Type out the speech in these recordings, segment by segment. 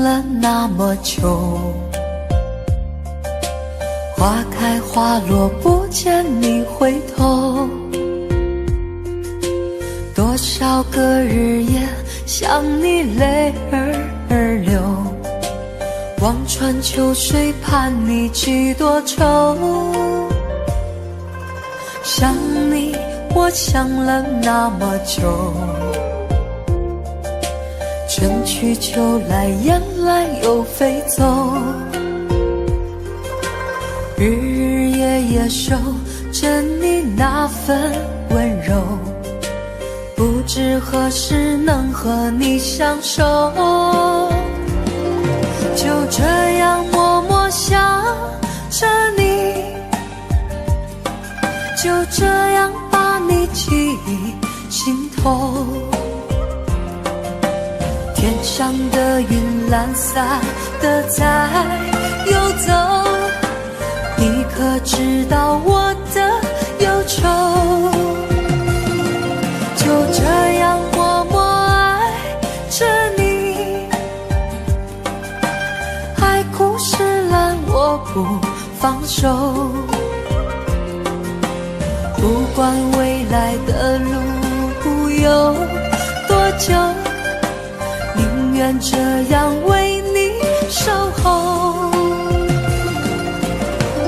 了那么久，花开花落不见你回头，多少个日夜想你泪儿流，望穿秋水盼你几多愁。想你我想了那么久，春去秋来雁来又飞走，日日夜夜守着你那份温柔，不知何时能和你相守。就这样默默想着你，就这样把你记心头。天上的云懒散的在游走，你可知道我的忧愁？就这样默默爱着你，海枯石烂我不放手，不管未来的路有多久，宁愿这样为你守候，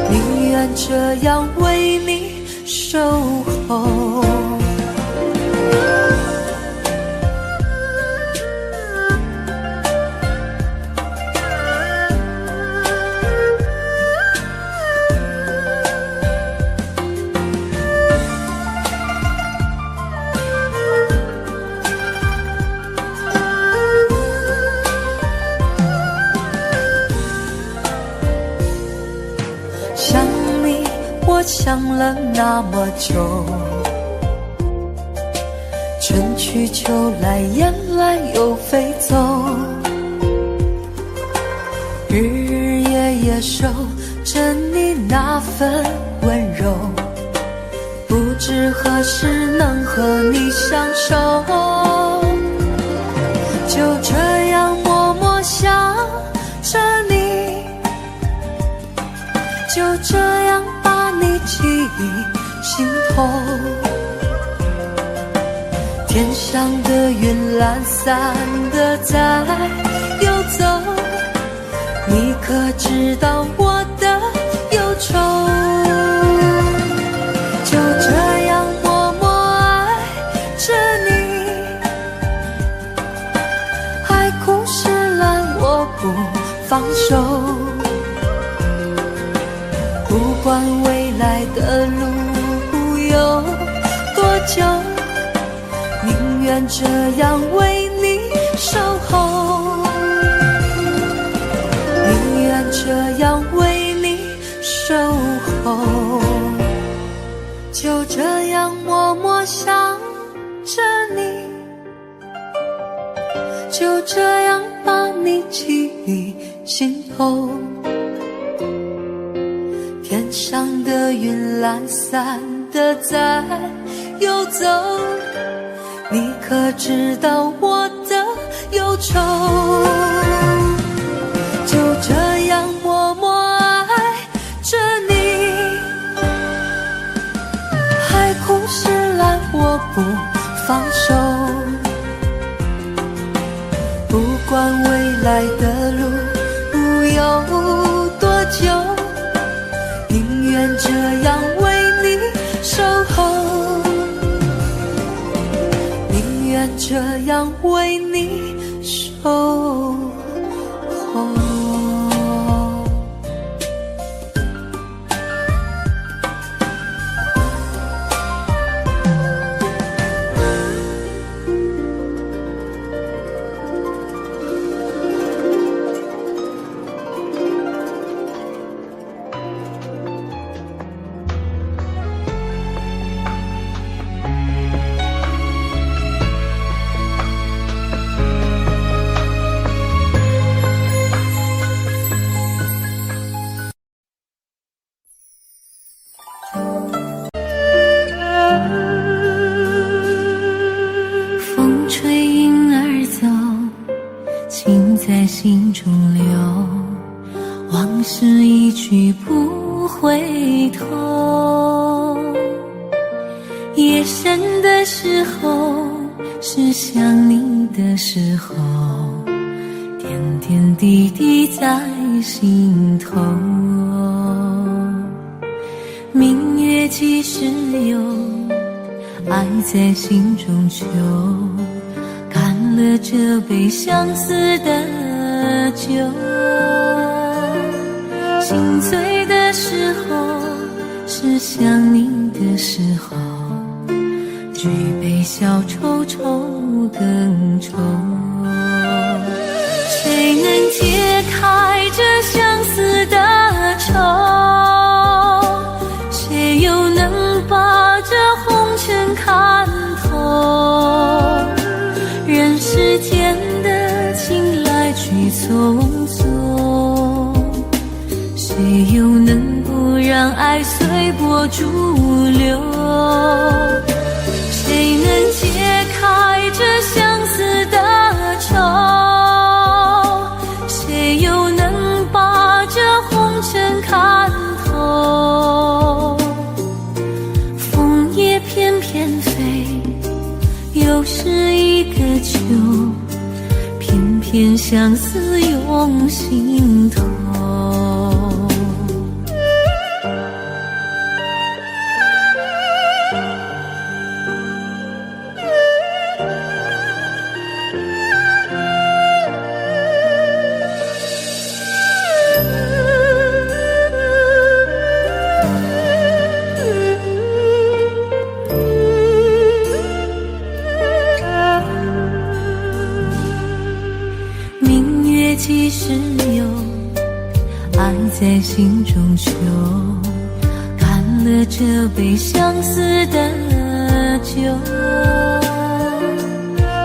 宁愿这样为你守候。我想了那么久，春去秋来雁来又飞走，日日夜夜守着你那份温柔，不知何时能和你相守。就这样默默想着你，就这样把你记心头。天上的云懒散的在游走，你可知道我的忧愁？就这样默默爱着你，海枯石烂我不放手，不管未来的路有多久，宁愿这样为你守候，宁愿这样为你守候。就这样默默想着你，就这样把你记心头。天上的云懒散的在游走，你可知道我的忧愁？就这样默默爱着你，海枯石烂我不放手，不管未来的路有多久，宁愿这样为你守候，宁愿这样为你守候。头。夜深的时候，是想你的时候，点点滴滴在心头。明月几时有，爱在心中求，干了这杯相思的酒。心醉的时候，是想你的时候，举杯消愁愁更愁。谁能解开这相思的愁？谁又能把这红尘看透？人世间的情来去匆匆，谁又能不让爱随波逐流？谁能解开这相思的愁？谁又能把这红尘看透？风也翩翩飞，又是一个秋，偏偏相思涌心头。几时有，爱在心中求，干了这杯相思的酒。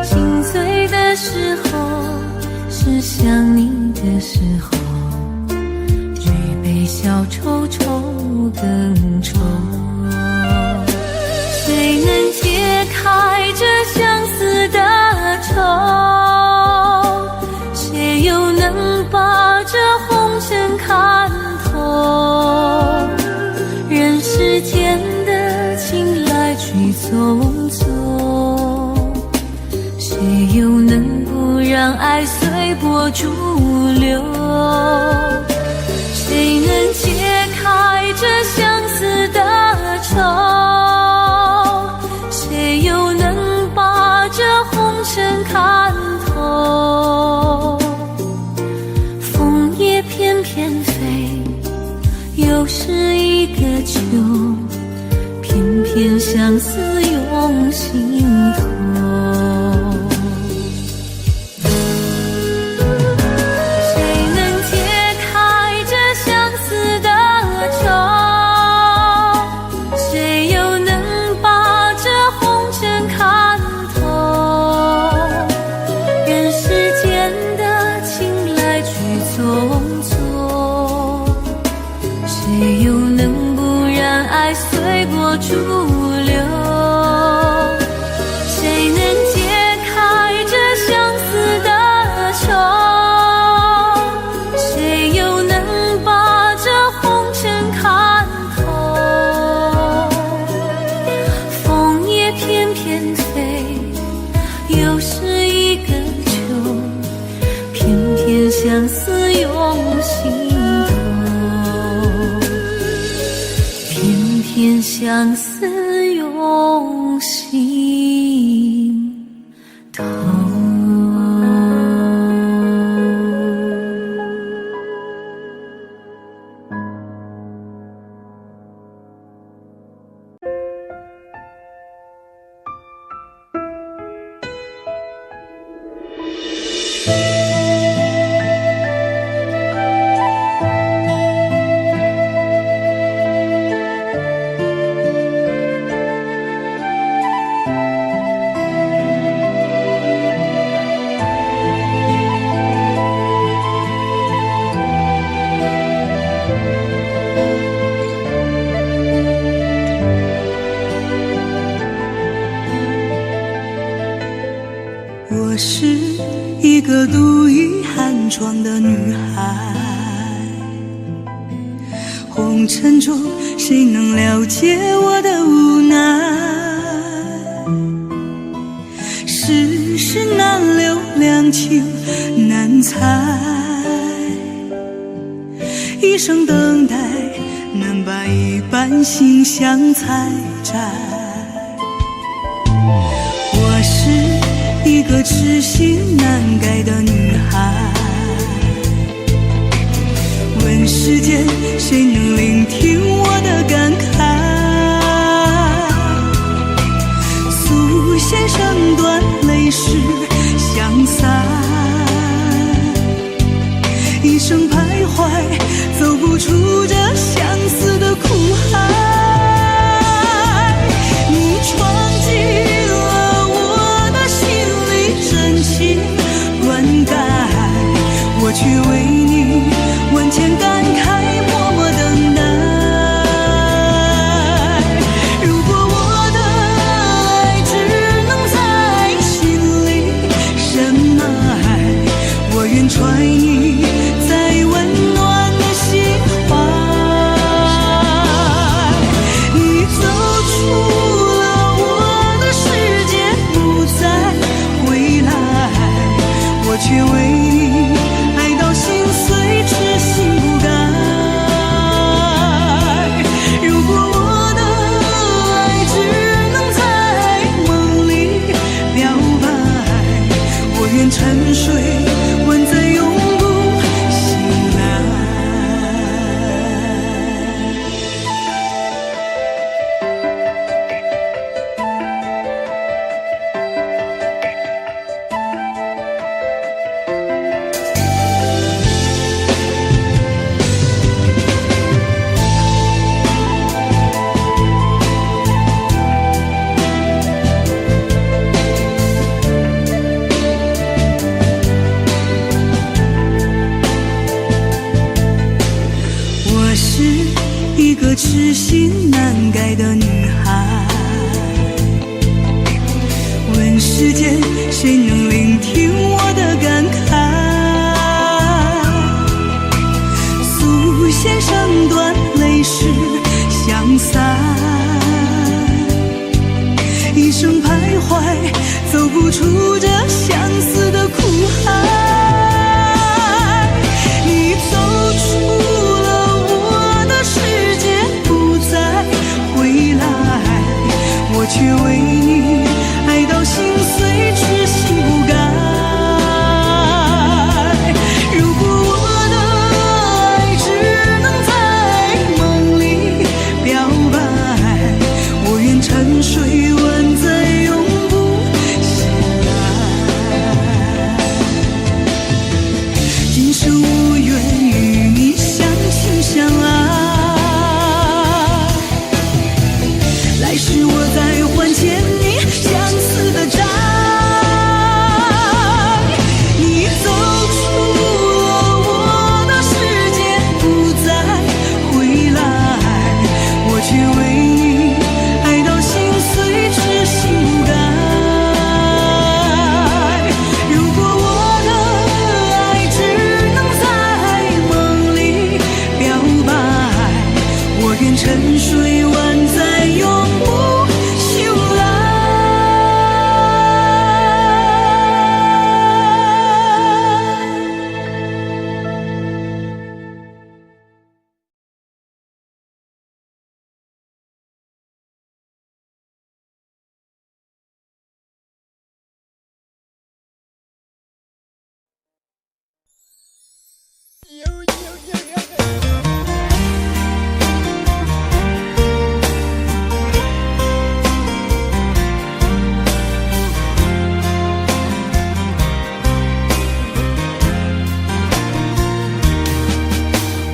心醉的时候，是想你的时候，举杯消愁愁更愁。谁能解开这相思的愁？谁又能把这红尘看透？人世间的情来去匆匆，谁又能不让爱随波逐流？谁能解开这相思的愁？谁又能把这红尘看透？翩翩飞，又是一个秋，偏偏相思涌心头。谁能解开这相思的愁？谁又能把这红尘看透？人世间的情来去匆匆，谁又能不让爱随波逐流？谁能解开这相思的愁？谁又能把这红尘看透？风也翩翩飞，又是一个秋，偏偏相思涌心头。偏偏相思涌心头。我是一个独倚寒窗的女孩，红尘中，谁能了解我的无奈？世事难留，两情难猜，一生等待，难把一半心相采摘。我是一个痴心难改的女孩，问世间谁能聆听我的感慨？素线声断，泪湿相散，一生徘徊，走不出这相思的苦海。你闯进了我的心里，真情灌溉，我却为你万千感慨，默默等待。如果我的爱只能在心里深埋，我愿揣你在温暖的心怀。你走出了我的世界，不再回来，我却为你爱到心碎，痴心不改。如果我的爱只能在梦里表白，我愿沉睡，万载永不醒来。我是一个痴心难改的女孩，问世间谁能聆听我的感慨？素线声断，泪湿相散，一生徘徊，走不出这相思的苦海。你走出了我的世界，不再回来，我却为你爱到心碎，痴心不改。如果我的爱只能在梦里表白，我愿沉睡，万载永不醒来。今生无缘与你相亲相爱，来世我再还欠你相思的债。你走出了我的世界，不再回来，我却为你爱到心碎，痴心不改。如果我的爱只能在梦里表白，我愿沉睡，万载永不醒来。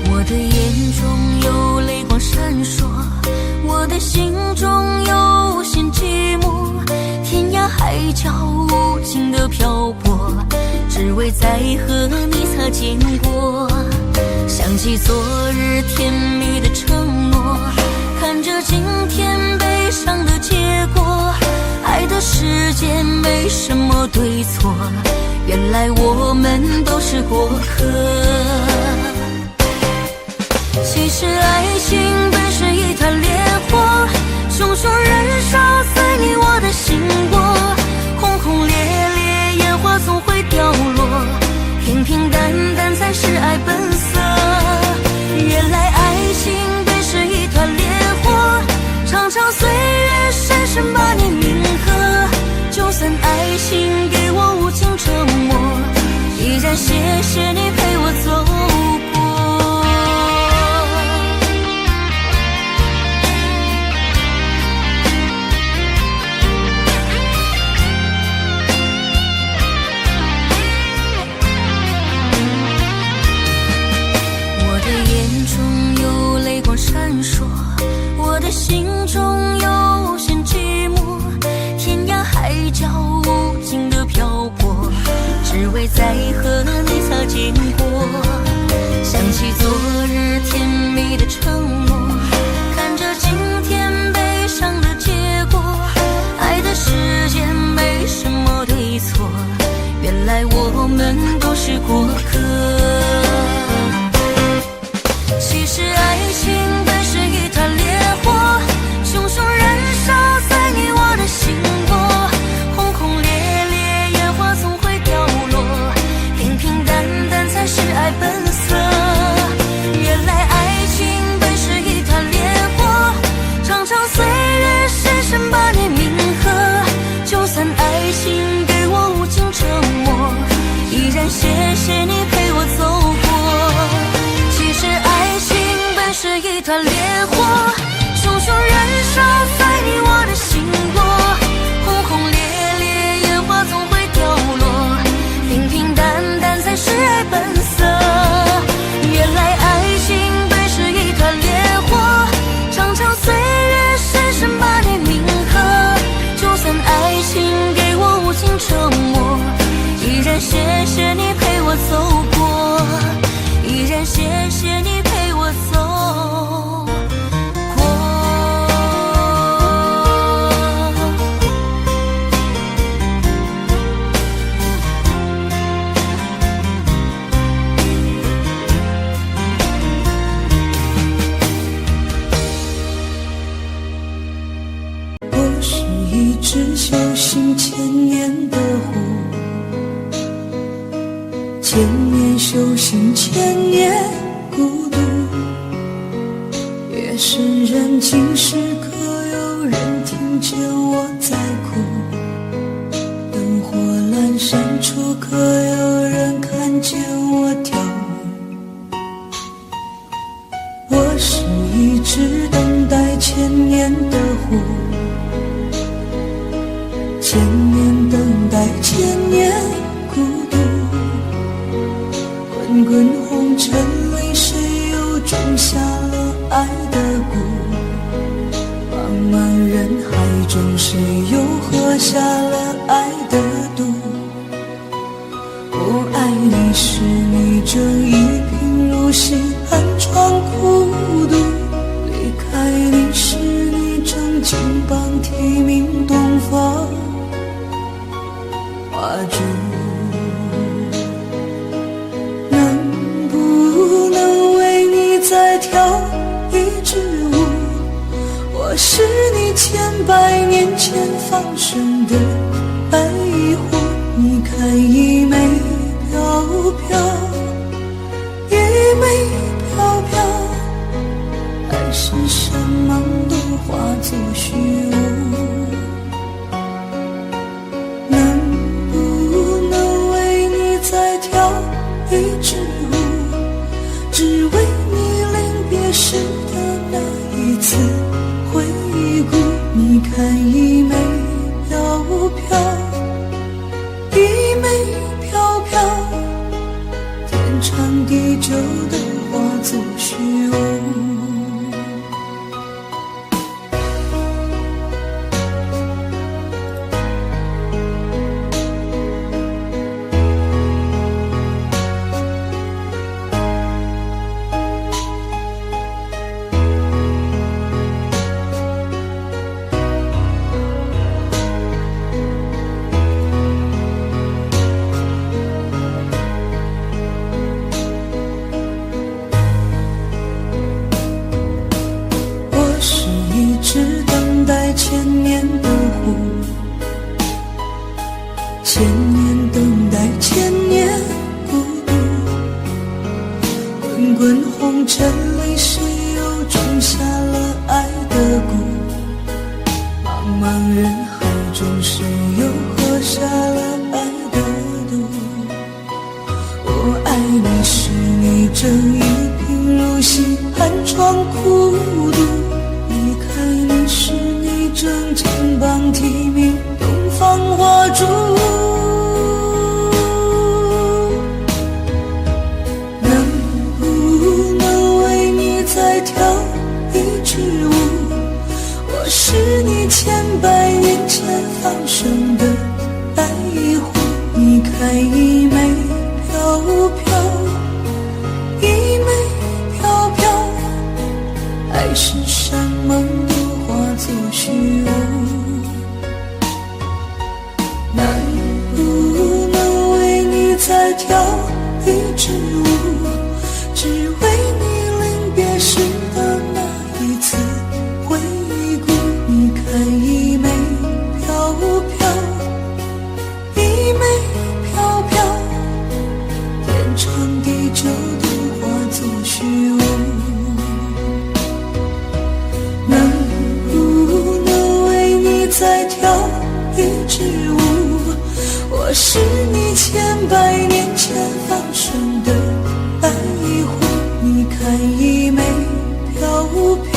我的眼中有泪光闪烁，我的心中有无限寂寞，天涯海角无尽的漂泊，只为再和你擦肩过。想起昨日甜蜜的承诺，看着今天悲伤的结果，爱的世界没什么对错，原来我们都是过客。其实爱情本是一团烈火，熊熊燃烧在你我的心窝，轰轰烈烈烟花总会掉落，平平淡淡才是爱本色。原来爱情本是一团烈火，长长岁月深深把你铭刻，就算爱情给我无情折磨，依然谢谢你陪我走过。我的眼中有泪光闪烁，我的心中有无限寂寞，天涯海角无尽的漂泊，只为再和你擦肩过。想起昨日甜蜜的承诺，看着今天悲伤的结果，爱的世界没什么对错，原来我们都是过客。其实爱情本是一团烈火，熊熊燃烧在你我的心窝，轰轰烈烈烟花总会掉落，平平淡淡才是爱本色。原来爱情本是一团烈火，长长岁月深深把你铭刻，就算爱情给我无情折磨，依然谢谢你陪我走过。其实爱情本是一团烈火，熊熊燃烧在你我的心窝，轰轰烈烈烟花总会掉落，平平淡淡才是爱本色。原来爱情本是一团烈火，长长岁月深深把你铭刻，就算爱情给我无情折磨，依然谢谢你陪我走过，依然谢谢你陪我走过。我是一只修行千年的狐，千年修行千年孤独，夜深人静时可有人听见我在哭，灯火阑珊处可有人看见我跳舞。我是一只等待千年的狐，千年等待千年孤独，滚滚红尘里谁又种下了爱的蛊，茫茫人海中谁又喝下了爱的毒。我爱你时你正一贫如洗，寒窗孤独，离开你时你正金榜题名东方花烛。能不能为你再跳一支舞，我是你千百年前放生的白狐，你看一枚飘飘，一枚飘飘，爱是山茫都化作虚无。能不能为你再跳一支舞，只为你临别时的那一次回顾。你看一枚飘飘，一枚飘飘，天长地久的化作虚无。千年等待，千年孤独。滚滚红尘里，谁又种下了爱的蛊？茫茫人海中，谁又喝下了爱的毒？我爱你是你正一贫如洗，寒窗苦读；离开你是你正肩膀提名，东方花烛。能不能为你再跳一支舞？我是你千百年前放生的白狐，你看一枚飘飘，一枚飘飘，爱是山盟都化作虚无。能不能为你再跳一支舞？只为你临别时的那一次回顾。你看一枚飘飘，一枚飘飘，天长地久都化作虚无。能不能为你再跳一支舞？我是你千百年前放生的白狐，你看一枚飘飘，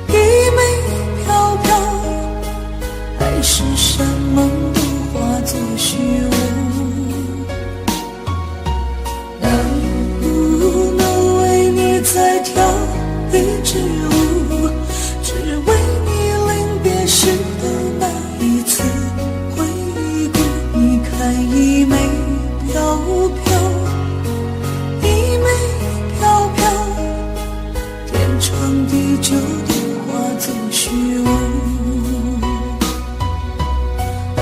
一枚飘飘，爱是山盟都化作虚无。能不能为你再跳一支舞？只为你临别时的那一次回顾。你看一枚飘飘，一枚飘飘，天长地久都化作虚无。能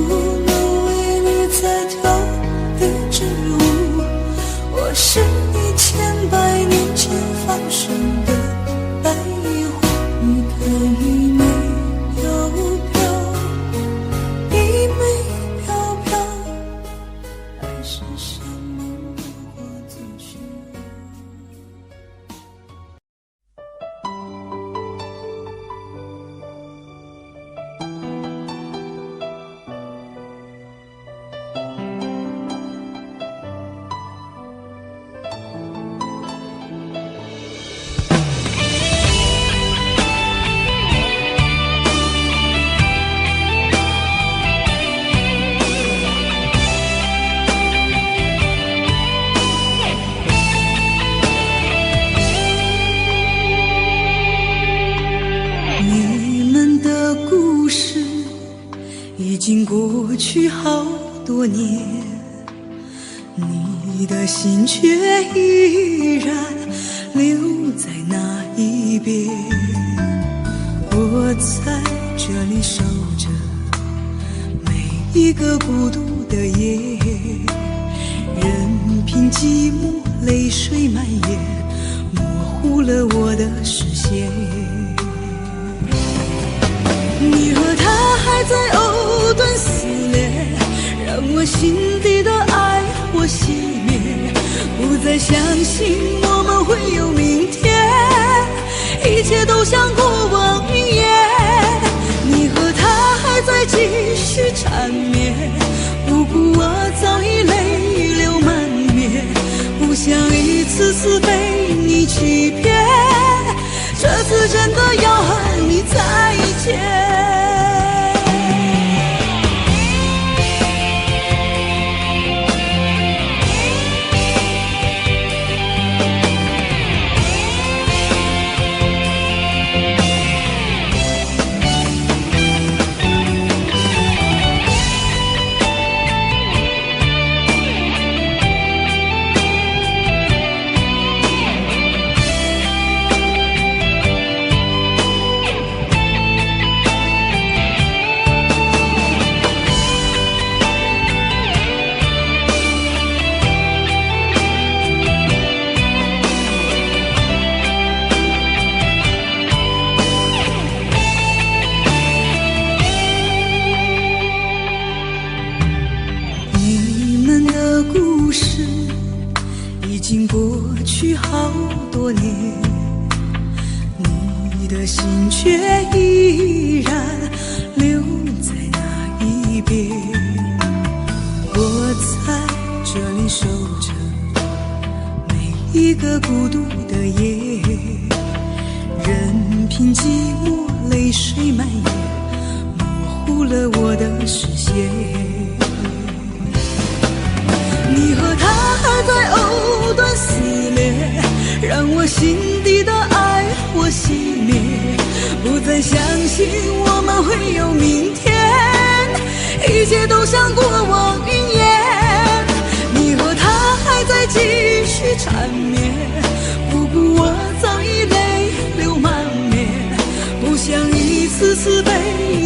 不能为你再跳一支舞？我是你千百年前放生的白狐，你看一枚飘飘，一枚飘飘，爱是山盟都化作虚无。你们的故事已经过去好多年，你的心却依然留在那一边。我在这里守着每一个孤独的夜，任凭寂寞泪水蔓延，模糊了我的视线。你和他还在藕断丝连，让我心底的爱火熄灭，不再相信我们会有明天，一切都像过往云烟。你和他还在继续缠绵，不顾我早已泪流满面，不想一次次被你欺骗，这次真的要和你再见。事已经过去好多年，你的心却依然留在那一边。我在这里守着每一个孤独的夜，任凭寂寞泪水蔓延，模糊了我的视线。你和他还在藕断丝连，让我心底的爱火熄灭，不再相信我们会有明天，一切都像过往云烟。你和他还在继续缠绵，不顾我早已泪流满面，不想一次次被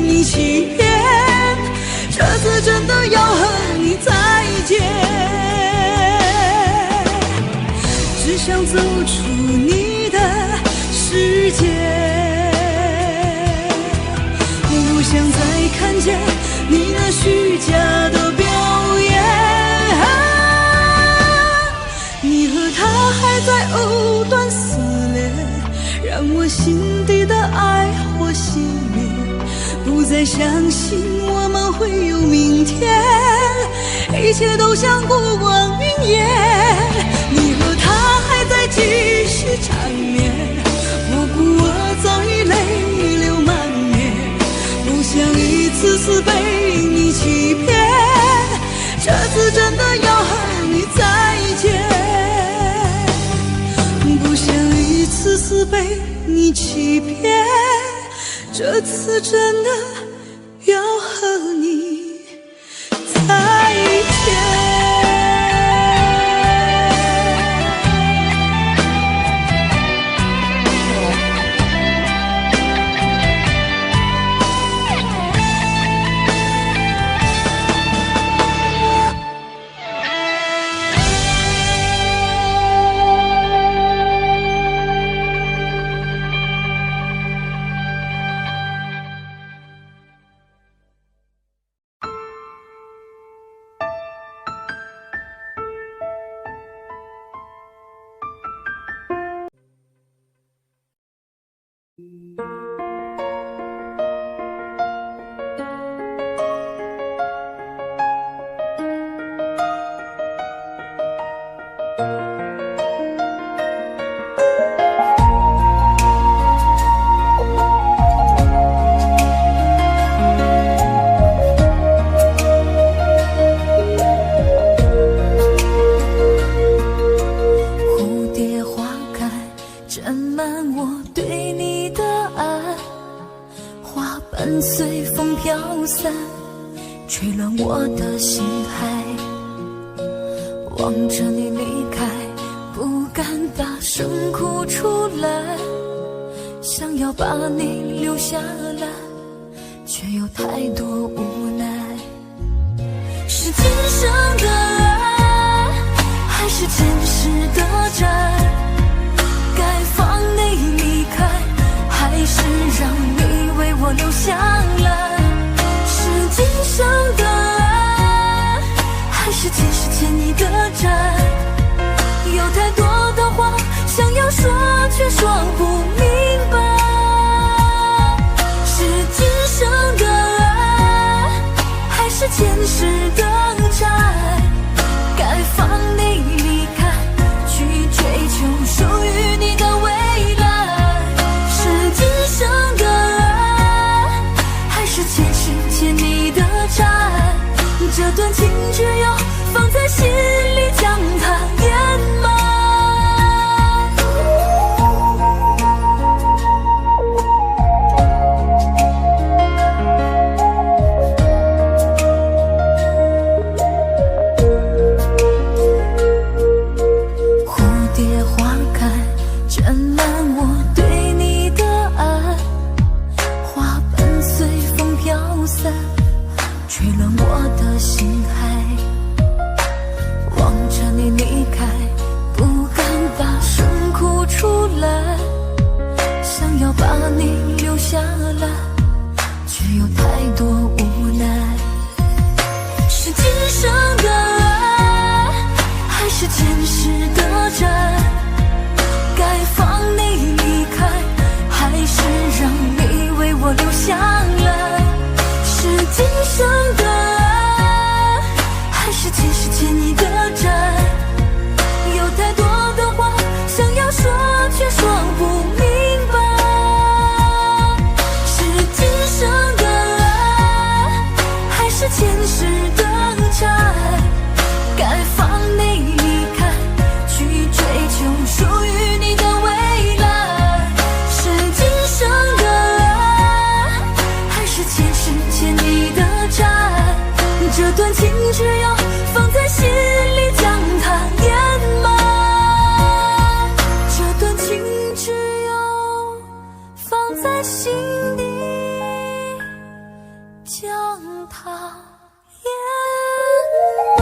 你欺骗，这次真的要和你再见。只想走出你的世界，不想再看见你那虚假的表演。你和他还在藕断丝连，让我心底的爱火熄灭，不再相信我们会有明天，一切都像过往云烟。你和他还在继续缠绵，不顾我早已泪流满面，不想一次次被你欺骗，这次真的要和你再见，不想一次次被你欺骗，这次真的要和你再见。吹乱我的心海，望着你离开，不敢大声哭出来，想要把你留下来，却有太多无奈。是今生的爱，还是前世的债？该放你离开，还是让你为我留下来？是今生的爱，还是前世欠你的债？有太多的话想要说，却说不明白。是今生的爱，还是前世的债？该放你离开，去追求属于你的未来。是今生的爱，还是前世欠你的债？这段情只有放在心里，将它掩埋。蝴蝶花开，沾满我对你的爱，花瓣随风飘散，吹乱我的心海。望着你离开，不敢大声哭出来，想要把你留下来，却有太多无奈。是今生的爱，的债，该放你离开，去追求属于你的未来。是今生的爱，还是前世欠你的债？这段情只要放在心里将它掩埋，这段情只有放在心底将它掩埋。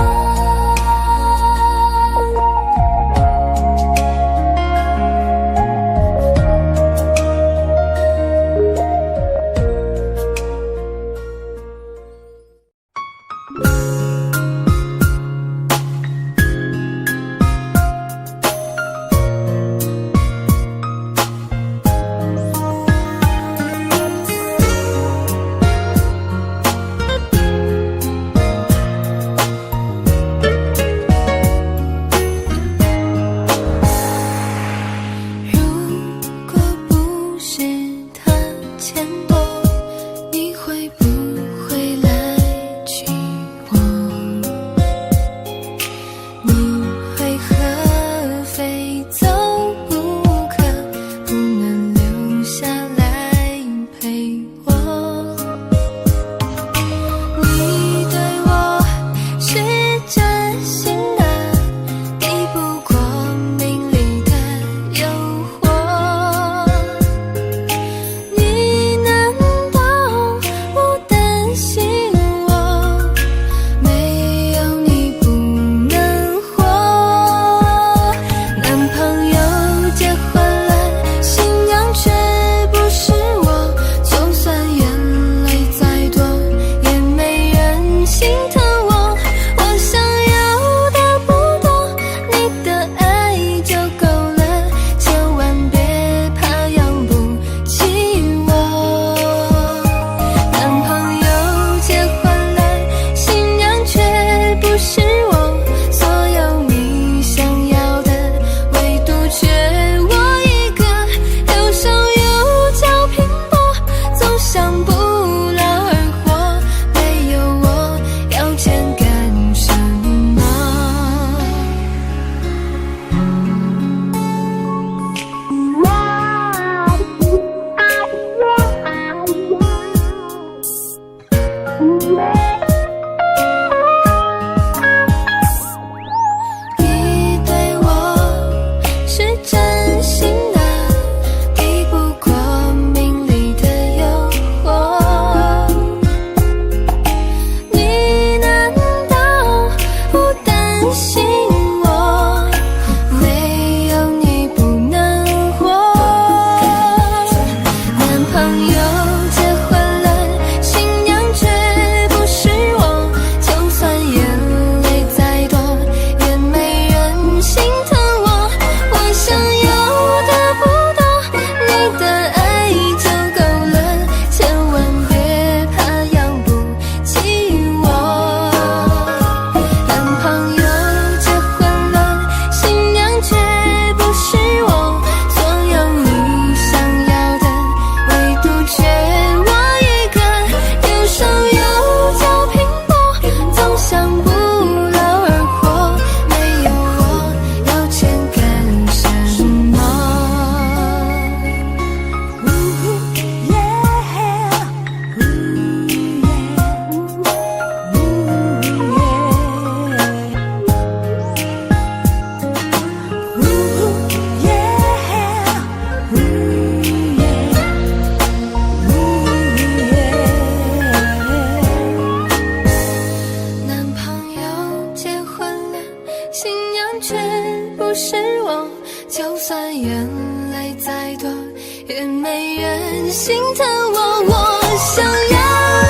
心疼我，我想要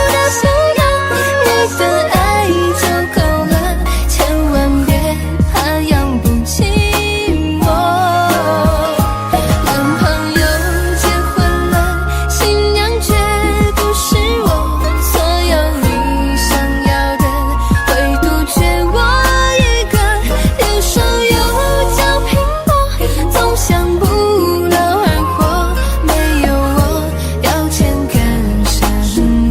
的想要你的爱就够了，千万别怕养不起我。男朋友结婚了，新娘却不是我，所有你想要的，唯独缺我一个。留守又叫拼搏，总想不劳而获，没有我要钱干什么？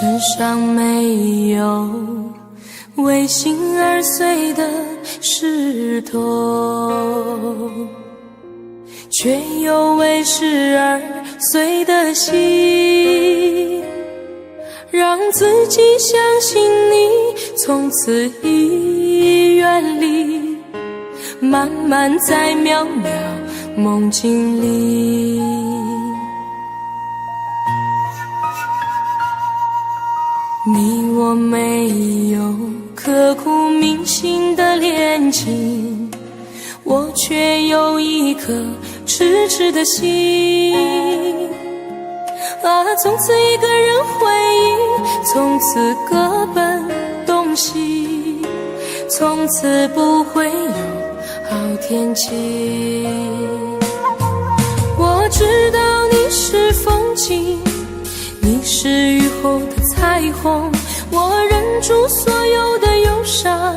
身上没有为心而碎的石头，却有为事而碎的心，让自己相信你从此已远离，慢慢在渺渺梦境里。你我没有刻骨铭心的恋情，我却有一颗痴痴的心。从此一个人回忆，从此各奔东西，从此不会有好天气。我知道你是风景，你是雨后的彩虹，我忍住所有的忧伤，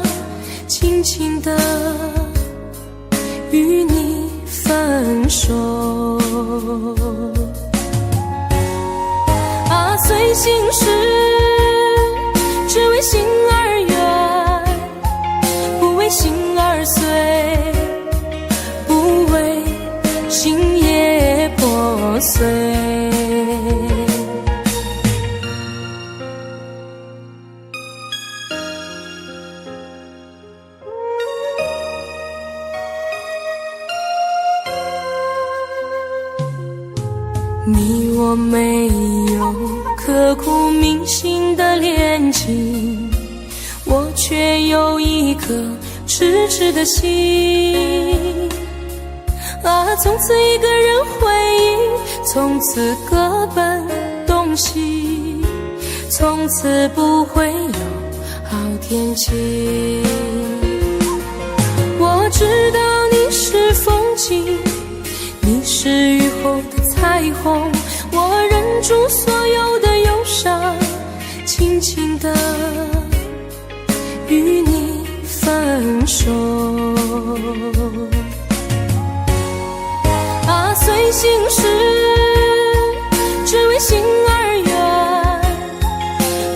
轻轻地与你分手。随心事，只为心而远，不为心而碎，不为心也破碎。你我没有刻骨铭心的恋情，我却有一颗痴痴的心。从此一个人回忆，从此各奔东西，从此不会有好天气。我知道你是风景，你是雨后的彩虹，我忍住所有的忧伤，轻轻地与你分手。随心事，只为心而远，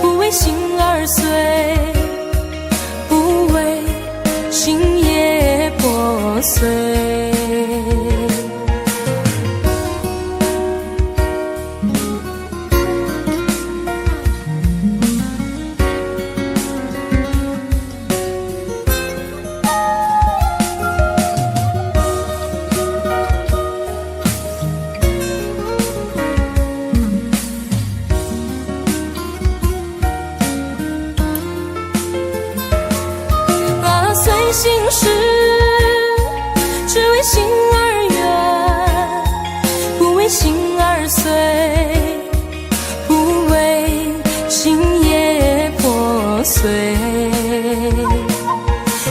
不为心而碎，不为心也破碎。心事，只为心而远，不为心而碎，不为心也破碎。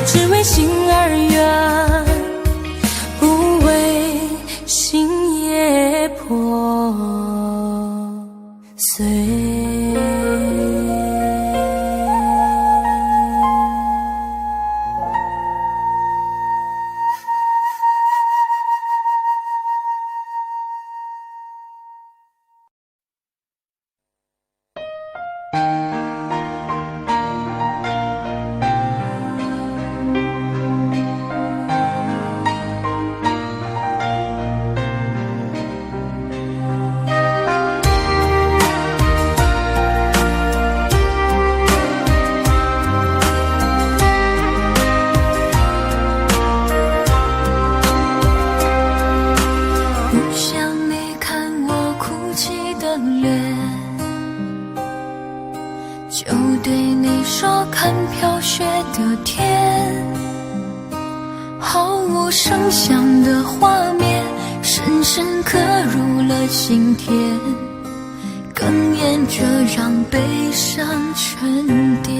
只为心而远，不为心也破碎。声响的画面深深刻入了心田，哽咽着让悲伤沉淀。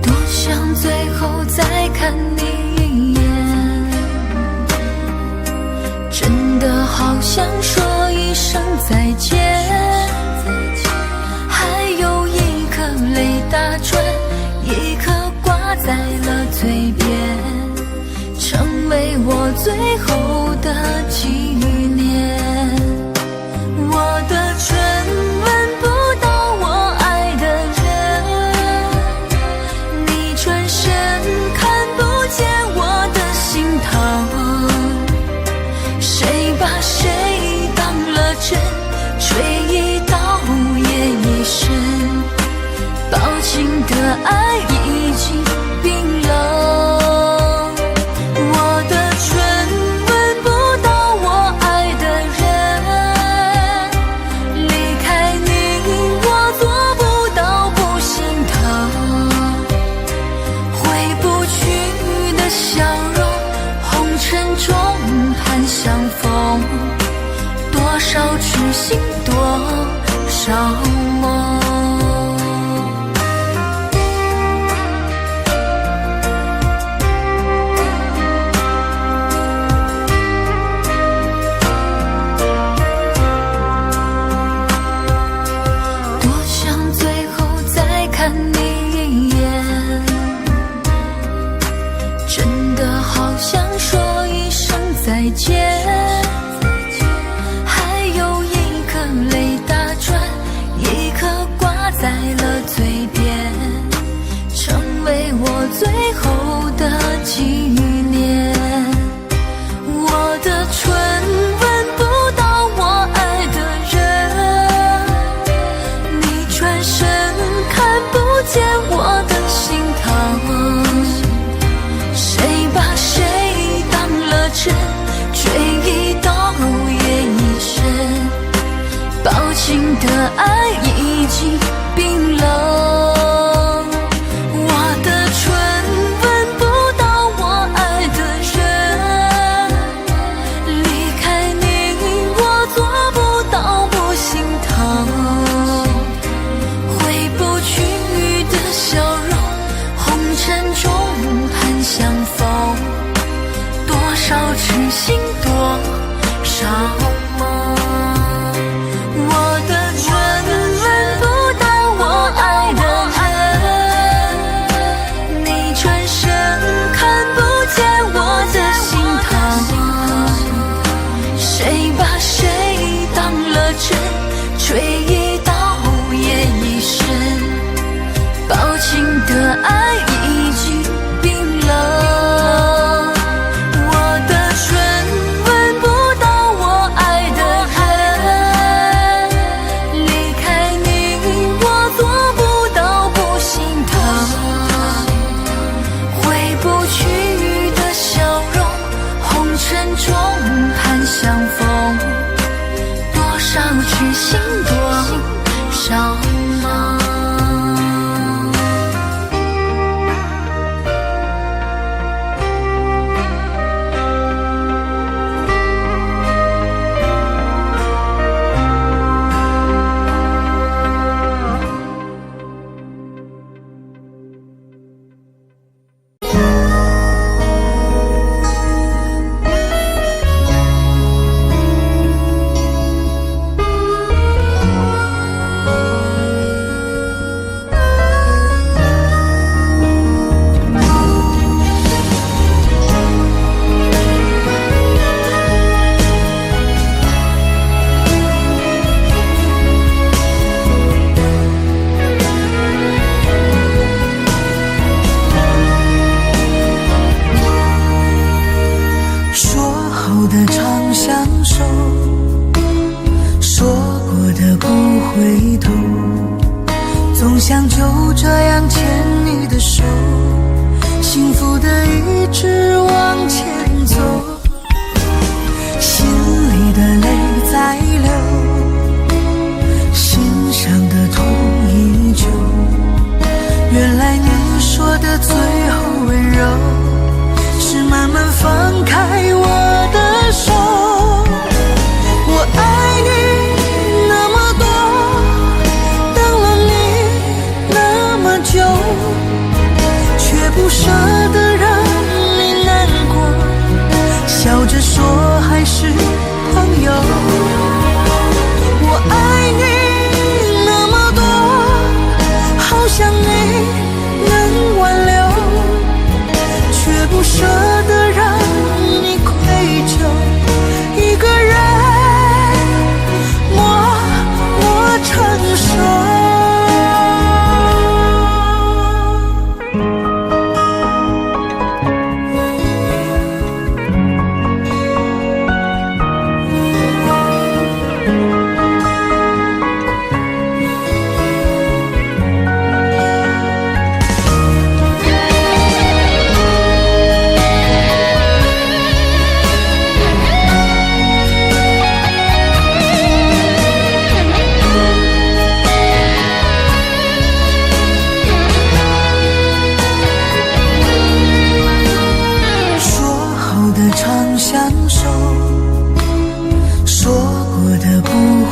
多想最后再看你一眼，真的好想说一声再见，还有一颗泪打转，一颗挂在了嘴边，成为我最后的纪念。我的唇吻不痴心多少梦。多想最后再看你一眼，真的好想说一声再见，还有一颗泪打转，一颗挂在了嘴边，成为我最后的纪念。我的唇吻不到我爱的人，你转身看不见我的心疼，谁把谁当了真，追忆到夜已深，抱紧的爱已经冰冷。我的唇吻不到我爱的人，离开你我做不到不心疼，回不去的笑容，红尘中盼相逢，多少痴心多少梦。我的唇吻不到我爱的人，你转身看不见我的心疼，谁把谁当了真，追忆到夜已深，抱紧的爱已经冰冷。我的唇吻不到我爱的人，离开你我做不到不心疼，回不去的笑容，红尘中盼相逢，多少痴心多少梦。说好的长相守，说过的不回头，总想就这样牵你的手，幸福的一直往前走，心里的泪在流，心上的痛依旧，原来你说的最后温柔，是慢慢放开我的手。我爱你那么多，等了你那么久，却不舍得让你难过，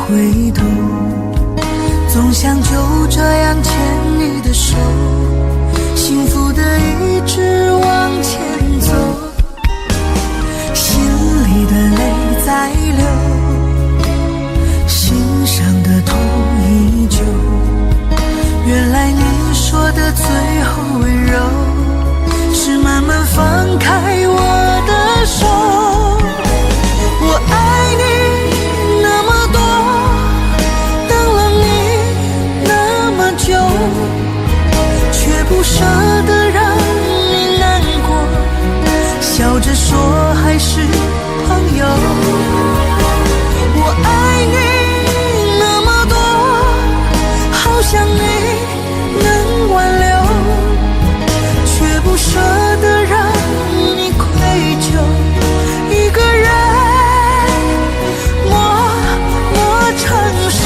回头，总想就这样牵你的手，幸福的一直往前走，心里的泪在流，心上的痛依旧。原来你说的最后温柔，是慢慢放开我的手。我爱你那么多，等了你那么久，却不舍得让你难过，笑着说还是朋友。我爱你那么多，好想你能挽留，却不舍得让你愧疚，一个人默承受。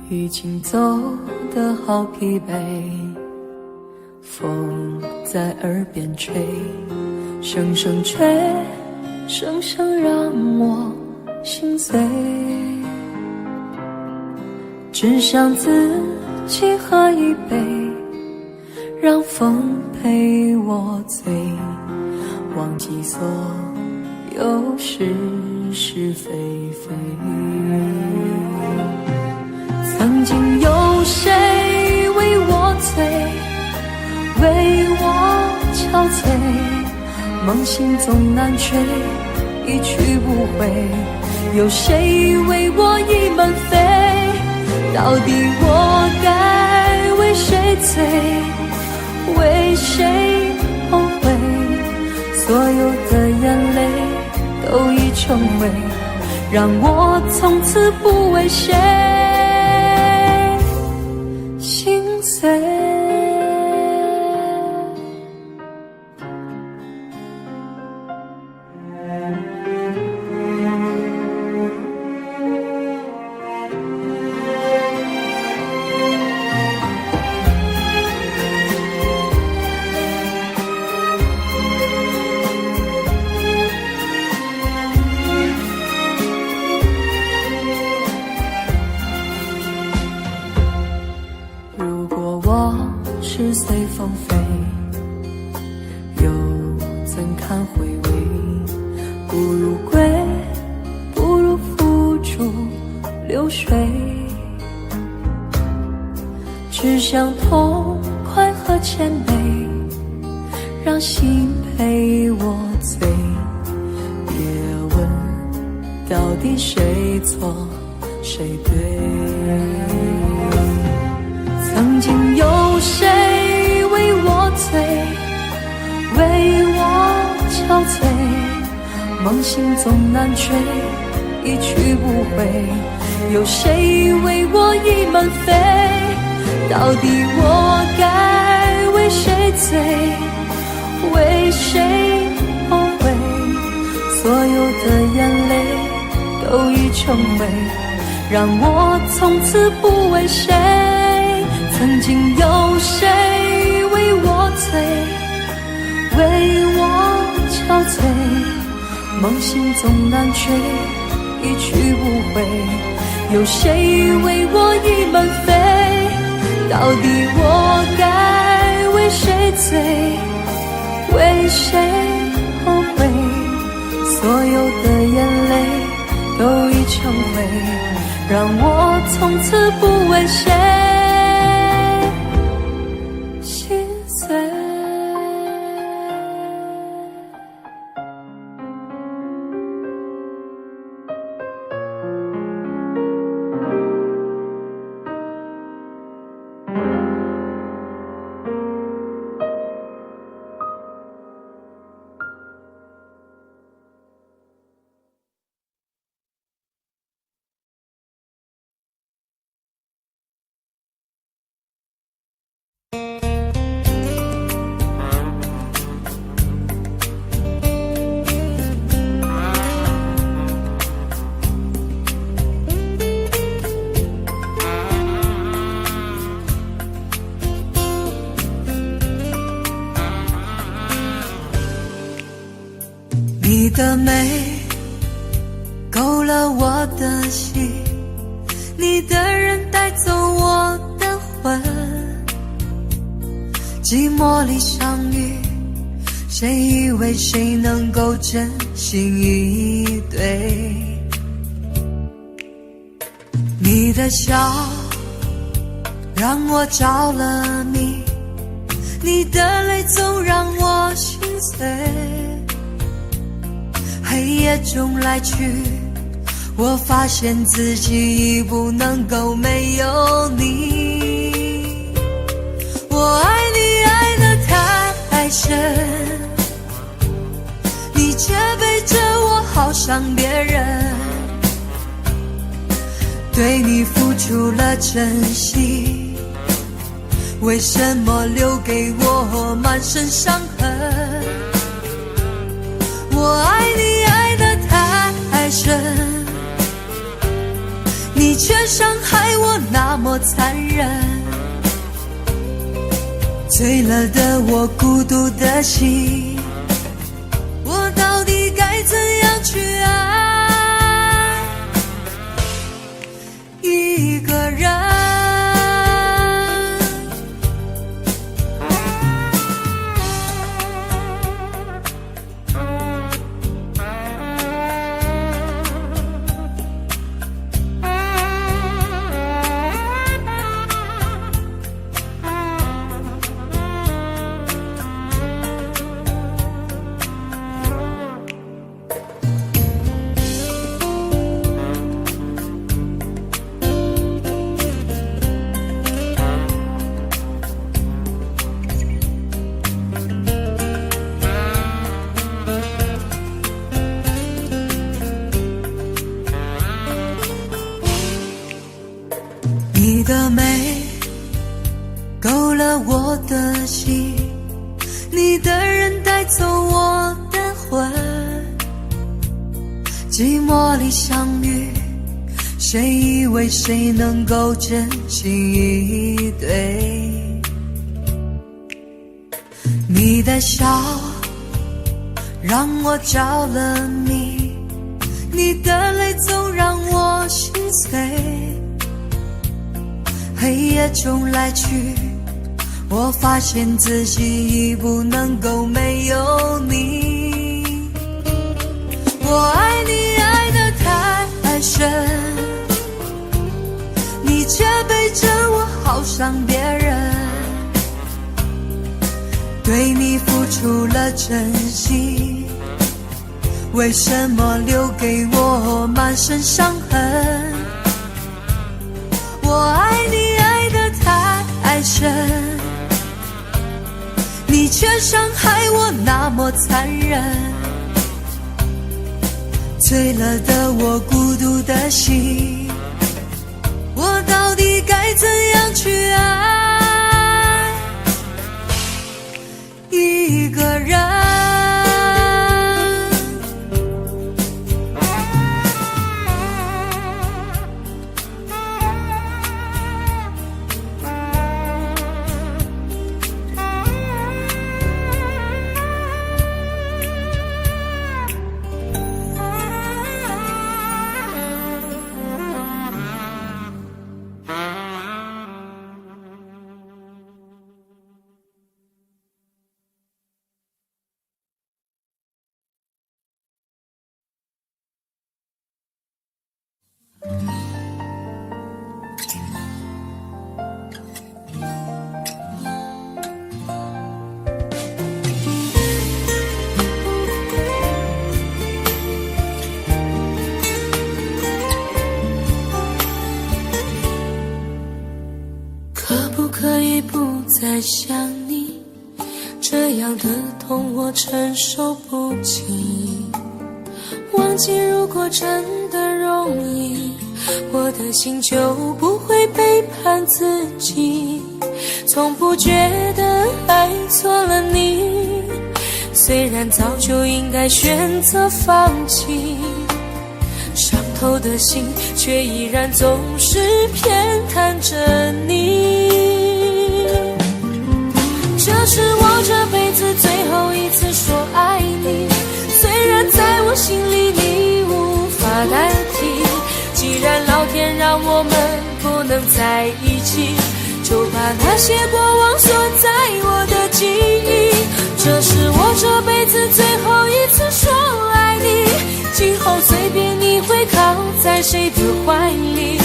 已经走得好疲惫，风在耳边吹，声声吹，声声让我心碎。只想自己喝一杯，让风陪我醉，忘记所有是是非非。曾经有谁为我醉，为我憔悴，梦醒总难睡，一去不回。有谁为我已满飞，到底我该为谁醉，为谁后悔？所有的眼泪都已成为，让我从此不为谁心碎。是随风飞，又怎堪回味？不如归，不如付诸流水。只想痛快和谦卑，让心陪我醉。别问到底谁错谁对，曾经有谁为我醉，为我憔悴，梦醒总难追，一去不回。有谁为我倚门飞？到底我该为谁醉？为谁后悔？所有的眼泪都已成灰，让我从此不为谁。曾经有谁为我醉，为我憔悴？梦醒总难追，一去不回。有谁为我倚门飞？到底我该为谁醉？为谁后悔？所有的眼泪都已成灰，让我从此不为谁心碎。你的美勾了我的心，你的人带走我的魂。寂寞里相遇，谁以为谁能够真心以对？你的笑让我着了迷，你的泪总让我心碎。黑夜中来去，我发现自己已不能够没有你。我爱你爱得太深，你却背着我好像别人，对你付出了真心，为什么留给我满身伤痕？我爱你爱得太深，你却伤害我那么残忍。醉了的我，孤独的心，我到底该怎样去爱一个人？你的美勾了我的心，你的人带走我的魂。寂寞里相遇，谁以为谁能够真心以对？你的笑让我着了迷，你的泪总让我心碎。黑夜中来去，我发现自己已不能够没有你。我爱你爱得太深，你却背着我好像别人，对你付出了真心，为什么留给我满身伤痕？我爱你爱得太深，你却伤害我那么残忍。醉了的我，孤独的心，我到底该怎样去爱一个人？可不可以不再想你？这样的痛我承受不起。忘记如果真的容易，我的心就不会背叛自己。从不觉得爱错了你，虽然早就应该选择放弃，伤透的心却依然总是偏袒着你。这是我这辈子最后一次说爱你，虽然在我心里你无法代替。既然老天让我们不能在一起，就把那些过往锁在我的记忆。这是我这辈子最后一次说爱你，今后随便你会靠在谁的怀里。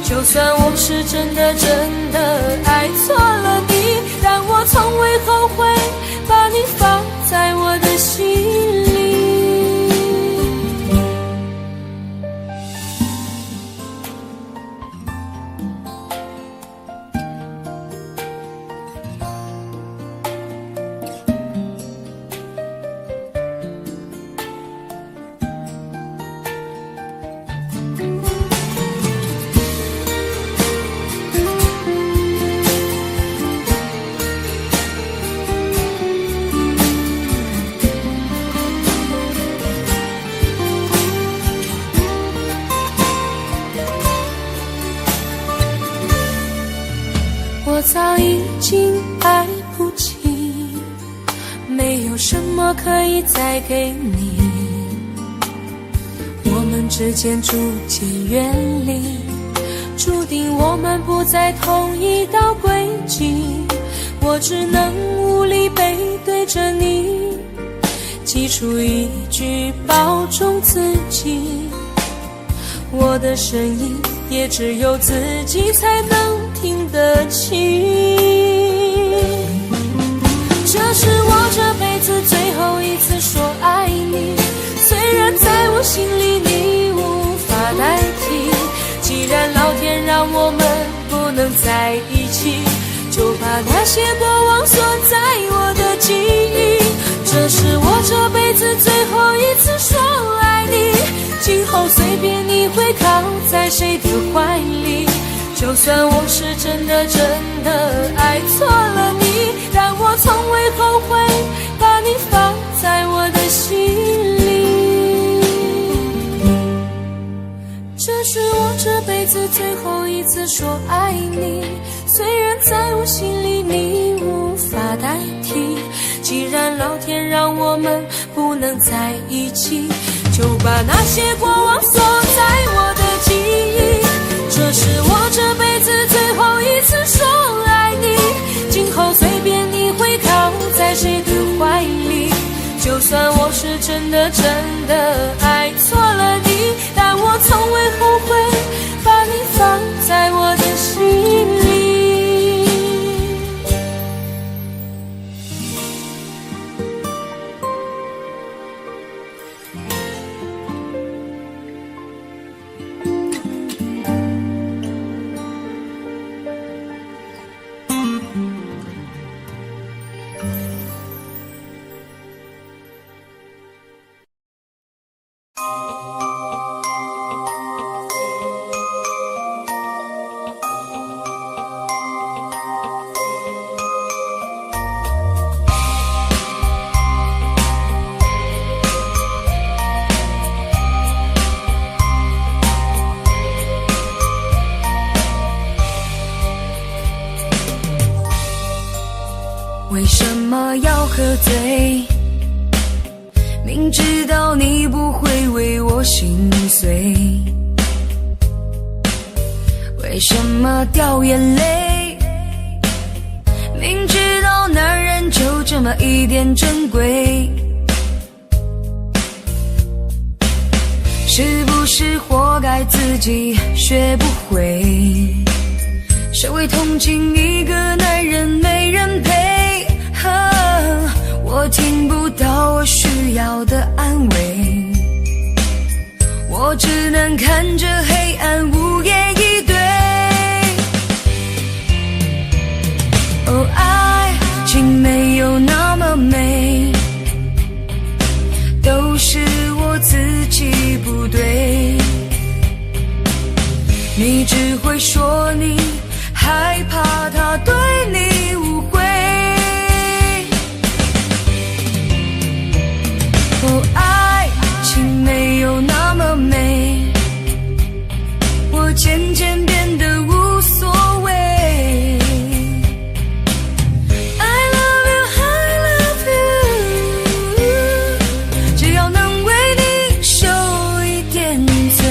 就算我是真的爱错了你，但我从未后悔把你放在我的心里。我早已经爱不起，没有什么可以再给你。我们之间逐渐远离，注定我们不在同一道轨迹。我只能无力背对着你，挤出一句保重自己。我的声音也只有自己才能听得清。这是我这辈子最后一次说爱你，虽然在我心里你无法代替。既然老天让我们不能在一起，就把那些过往锁在我的记忆。这是我这辈子最后一次说爱你，今后随便你会靠在谁的怀里。就算我是真的爱错了你，但我从未后悔把你放在我的心里。这是我这辈子最后一次说爱你，虽然在我心里你无法代替。既然老天让我们不能在一起，就把那些过往锁在我的记忆。这是我这辈子最后一次说爱你，今后随便你会靠在谁的怀里。就算我是真的爱错了你，但我从未后悔把你放在我的心里。什么掉眼泪？明知道男人就这么一点珍贵，是不是活该自己学不会？谁会同情一个男人没人陪？我听不到我需要的安慰，我只能看着黑暗无言以对。哦，爱情没有那么美，都是我自己不对。你只会说你害怕他对你误会。哦，爱情没有那么美，我渐渐变得无所谓。I love you, I love you， 只要能为你受一点罪。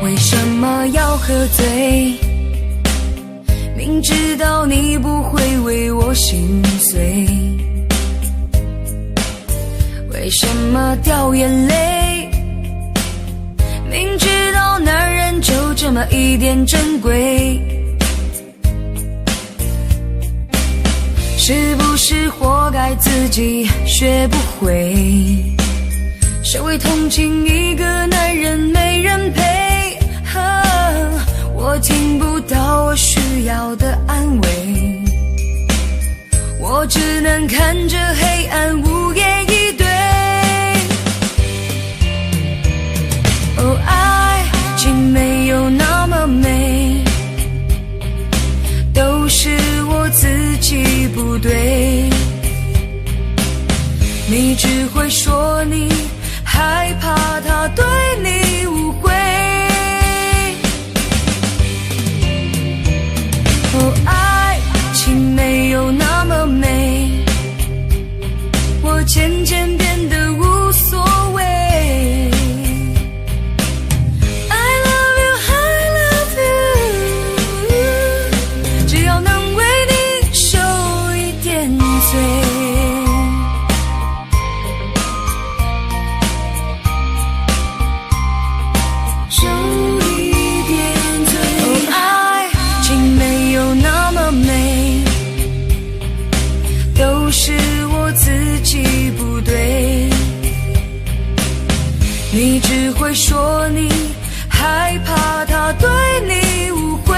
为什么要喝醉？明知道你不会为我心碎。为什么掉眼泪？明知道男人就这么一点珍贵，是不是活该自己学不会？谁会同情一个男人没人陪？我听不到我需要的安慰，我只能看着黑暗无言以对。哦，爱情没有那么美，都是我自己不对。你只会说你害怕他对你误会。哦，爱情没有那么美，我渐渐变得无所谓。I love you, I love you， 只要能为你受一点罪。是我自己不对，你只会说你害怕他对你误会。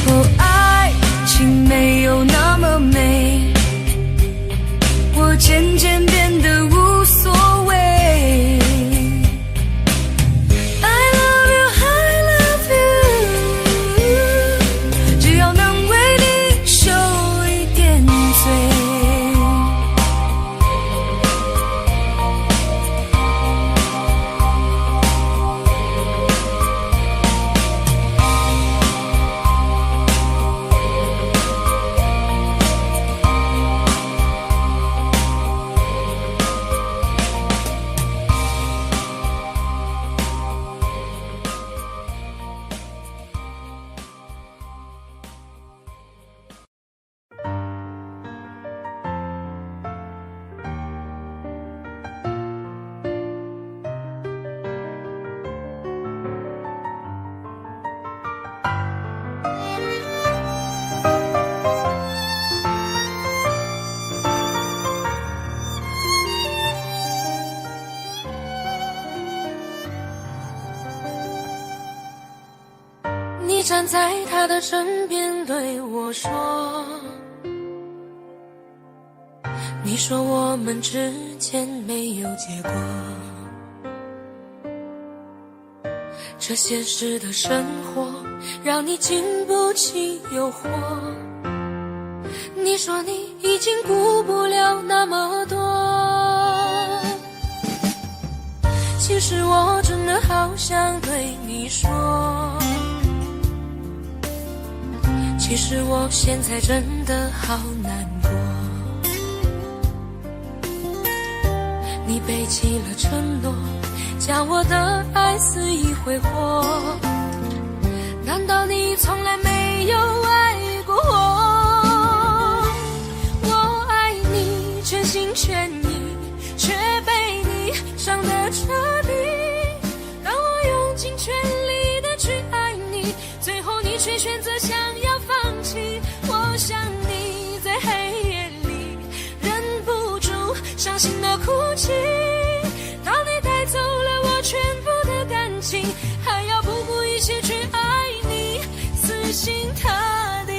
哦，爱情没有那么美，我渐渐变得无所谓。你站在他的身边对我说，你说我们之间没有结果，这现实的生活让你经不起诱惑。你说你已经顾不了那么多，其实我真的好想对你说，其实我现在真的好难过。你背弃了承诺，将我的爱肆意挥霍，难道你从来没有爱过我？我爱你全心全意，却被你伤得彻底。当我用尽全力的去爱你，最后你却选择想要放弃。我想你在黑夜里忍不住伤心的哭泣，当你带走了我全部的感情，还要不顾一切去爱你，死心塌地。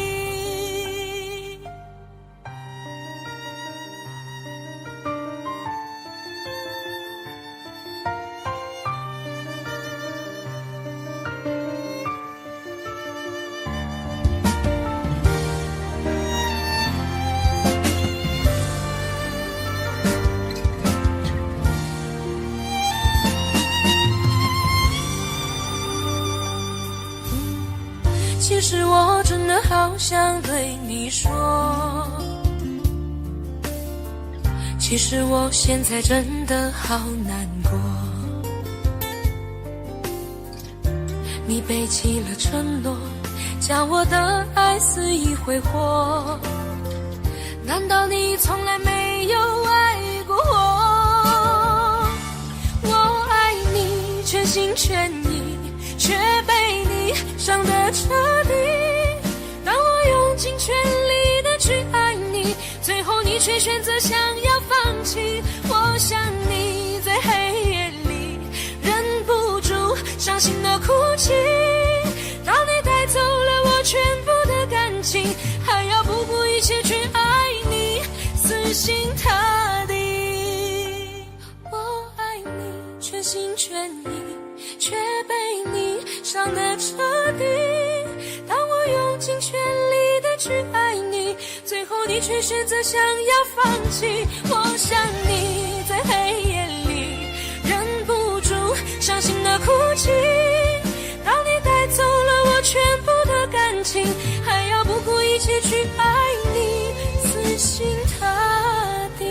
其实我真的好想对你说，其实我现在真的好难过。你背弃了承诺，将我的爱肆意挥霍，难道你从来没有爱过我？我爱你全心全意，却被你伤得彻底。当我用尽全力的去爱你，最后你却选择想要放弃。我想你在黑夜里忍不住伤心的哭泣，当你带走了我全部的感情，还要不顾一切去爱你，死心塌地。我爱你全心全意，却被你伤得彻底。当我用尽全力的去爱你，最后你却选择想要放弃。我想你在黑夜里忍不住伤心的哭泣，当你带走了我全部的感情，还要不顾一切去爱你，死心塌地。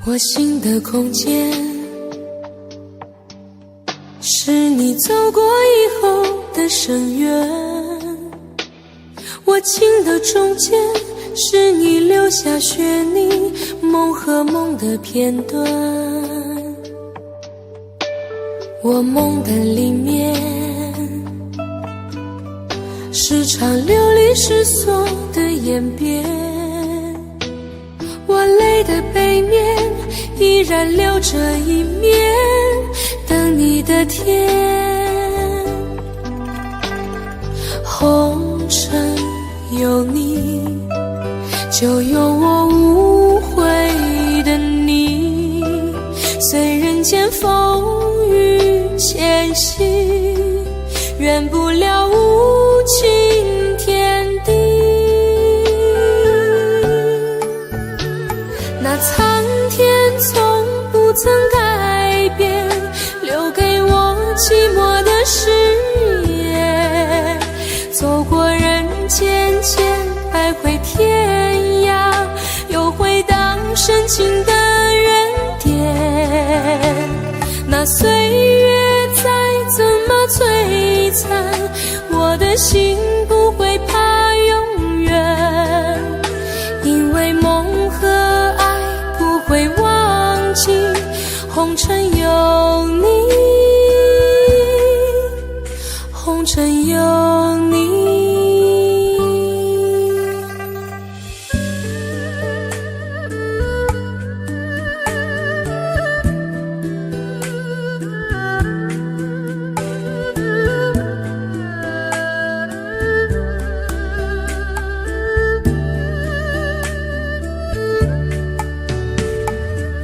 我心的空间，是你走过以后的深渊；我情的中间，是你留下血泥梦和梦的片段。我梦的里面，是场流离失所的演变。我泪的背面，依然留着一面等你的天。红尘有你，就有我无悔的你。虽人间风雨前行，圆不了无情天地。那苍天从不曾改变，留给我寂寞的誓言。走过人间间，徘徊天涯，尘有你，红尘有你。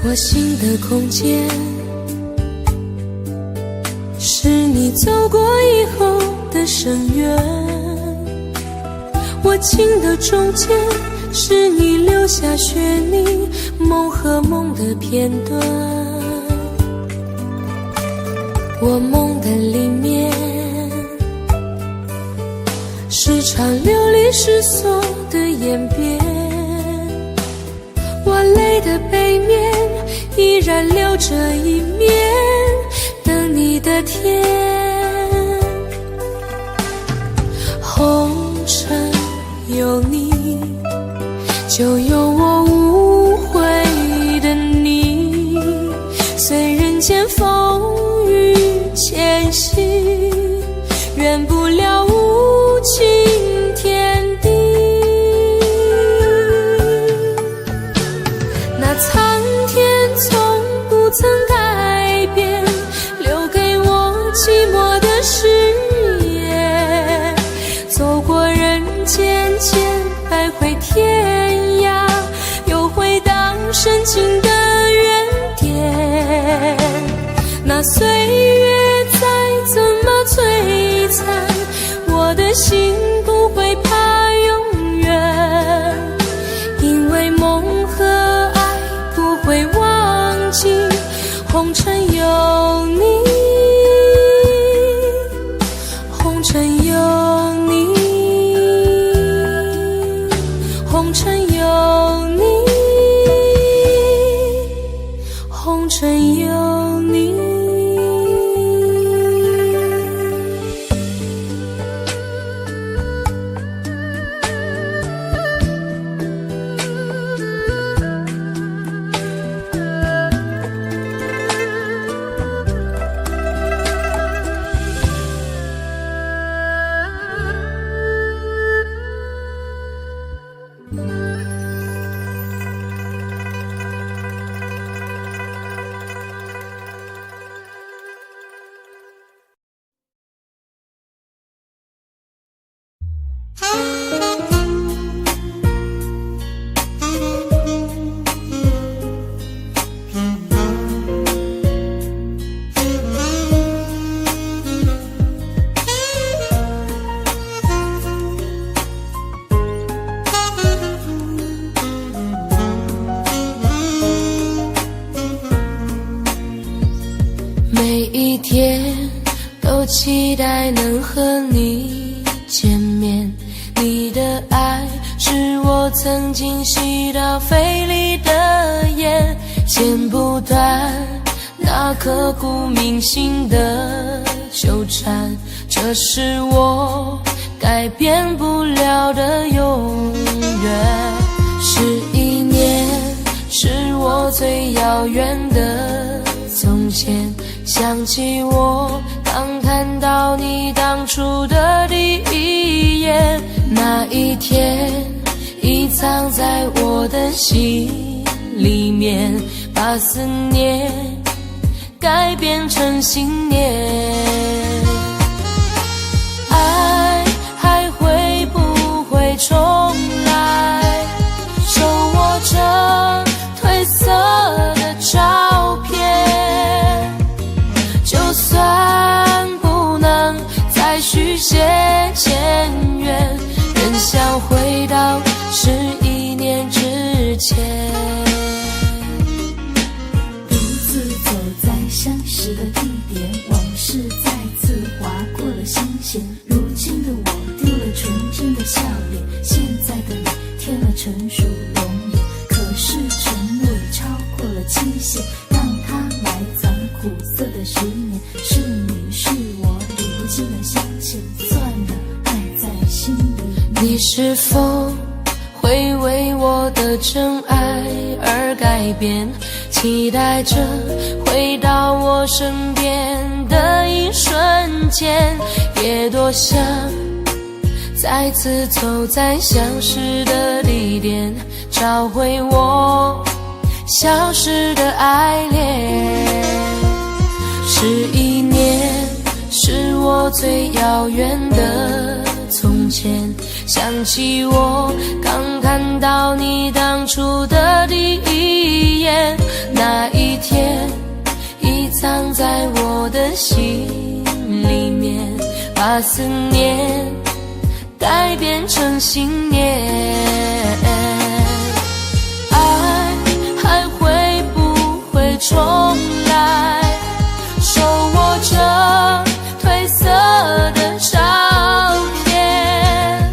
我心的空间，是你走过以后的深渊；我情的中间，是你留下血泥梦和梦的片段。我梦的里面，是场流离失所的演变。我泪的背面，依然留着一面等你的天。红尘有你，就有我无悔的你。虽人间风雨前行，圆不了无情天地。那苍天从不曾改变，留给我寂寞的誓言。走过人间千百回天涯，又回到深情的原点。那岁月再怎么摧残，我的心不会怕永远，因为梦和爱不会忘记。红尘有你，红尘有你，红尘有你，红尘有你。每一天都期待能和你见面，你的爱是我曾经吸到肺里的烟，剪不断那刻骨铭心的纠缠，这是我改变不了的永远。11年是我最遥远的从前，想起我刚看到你当初的第一眼，那一天已藏在我的心里面，把思念改变成信念。爱还会不会重来？手握着褪色的照片，就算不能再续写前缘，仍想回到11年之前。独自走在相识的地点，往事再次划过了心弦。如今的我丢了纯真的笑脸，现在的你添了成熟容颜。可是承诺已超过了期限，让它埋藏苦涩的10年。是你是我理不尽的相欠，算了，爱在心里。你是否会为我的真爱而改变？期待着回到我身边的一瞬间，也多想再次走在相识的地点，找回我消失的爱恋。11年是我最遥远的从前，想起我刚看到你当初的第一眼，那一天已藏在我的心里面，把思念改变成信念。爱还会不会重来，手握着褪色的照片，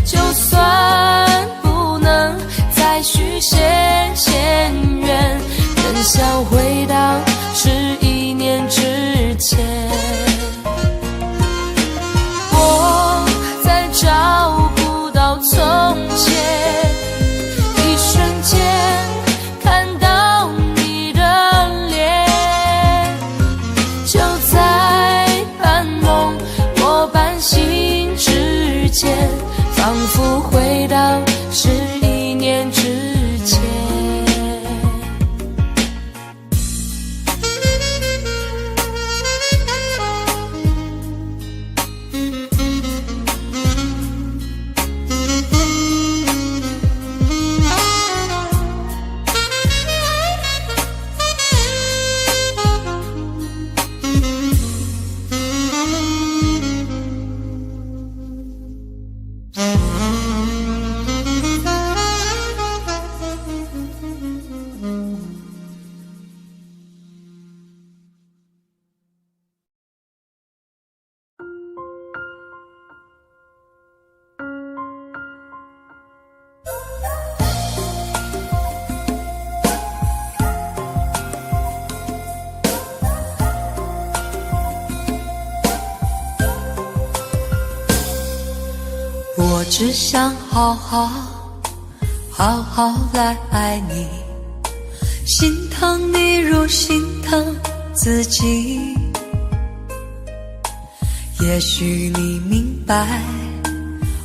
就算不能再续线牵缘，仍想回到11年之前。我在找不到从前，一瞬间看到你的脸，就在半梦或半醒之间，仿佛回到11年之前。我只想好好来爱你，心疼你如心疼自己。也许你明白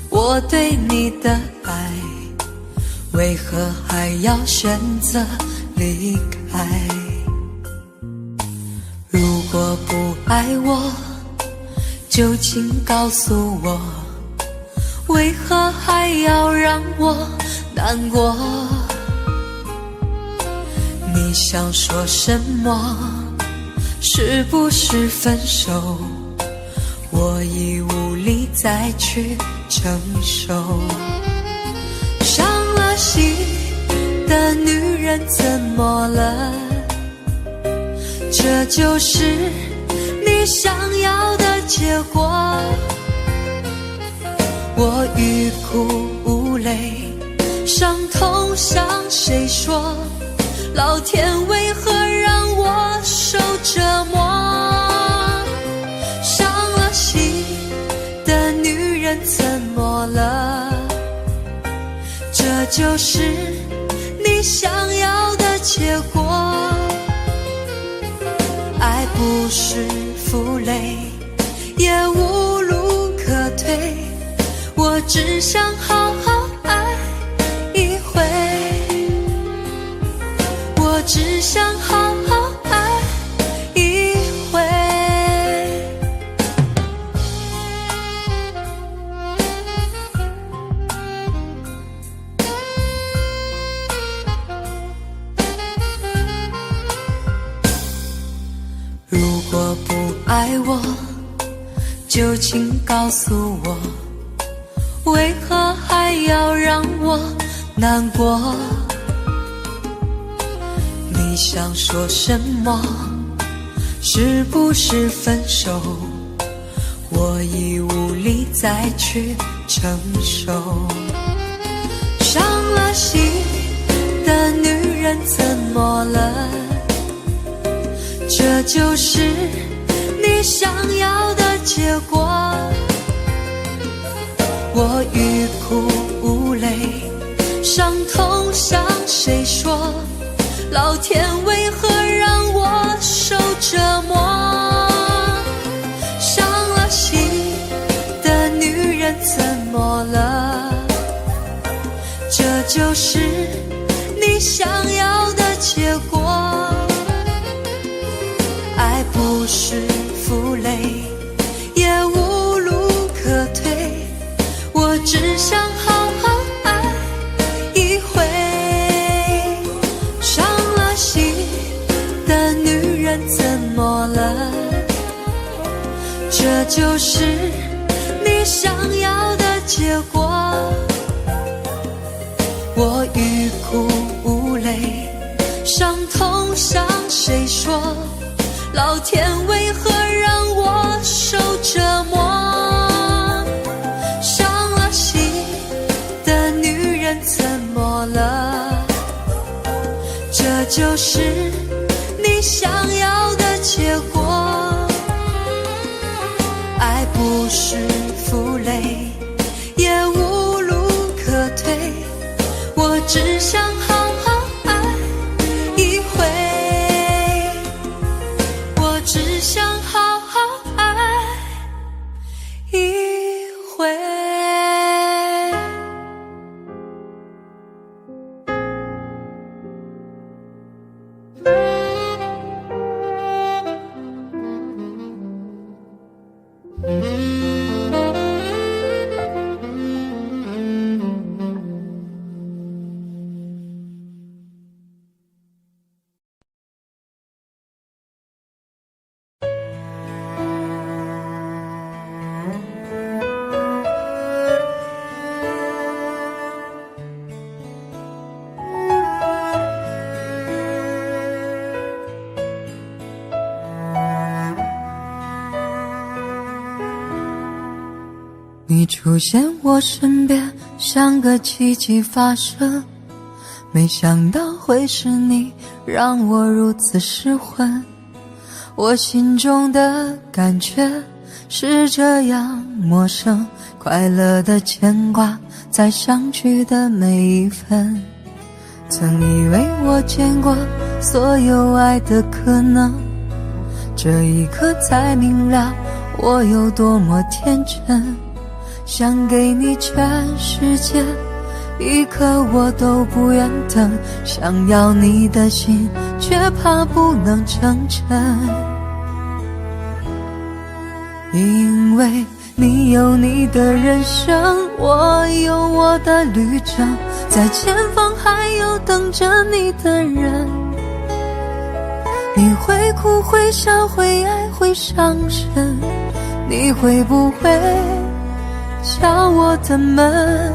我对你的爱，为何还要选择离开？如果不爱我，就请告诉我，为何还要让我难过？你想说什么？是不是分手？我已无力再去承受。伤了心的女人怎么了？这就是你想要的结果。我欲哭无泪，伤痛向谁说？老天为何让我受折磨？伤了心的女人怎么了？这就是你想要的结果。爱不是负累，也无路可退，我只想好好爱一回，我只想好好爱一回。如果不爱我，就请告诉我，为何还要让我难过？你想说什么？是不是分手？我已无力再去承受。伤了心的女人怎么了？这就是你想要的结果。我欲哭无泪，伤痛向谁说？老天为何让我受折磨？伤了心的女人怎么了？这就是你想要的结果。爱不是负累，也无路可退，我只想好好爱一回。伤了心的女人怎么了？这就是你想要的结果。我欲哭无泪，伤痛向谁说？老天为何让我受折磨？伤了心的女人怎么了？这就是你想要的结果。爱不是负累，也无路可退，我只想好好爱一回，我只想好好爱一回。你出现我身边，像个奇迹发生，没想到会是你，让我如此失魂。我心中的感觉是这样陌生，快乐的牵挂在相聚的每一分。曾以为我见过所有爱的可能，这一刻才明了我有多么天真。想给你全世界，一刻我都不愿等，想要你的心，却怕不能成真。因为你有你的人生，我有我的旅程，在前方还有等着你的人。你会哭会笑会爱会伤神，你会不会敲我的门？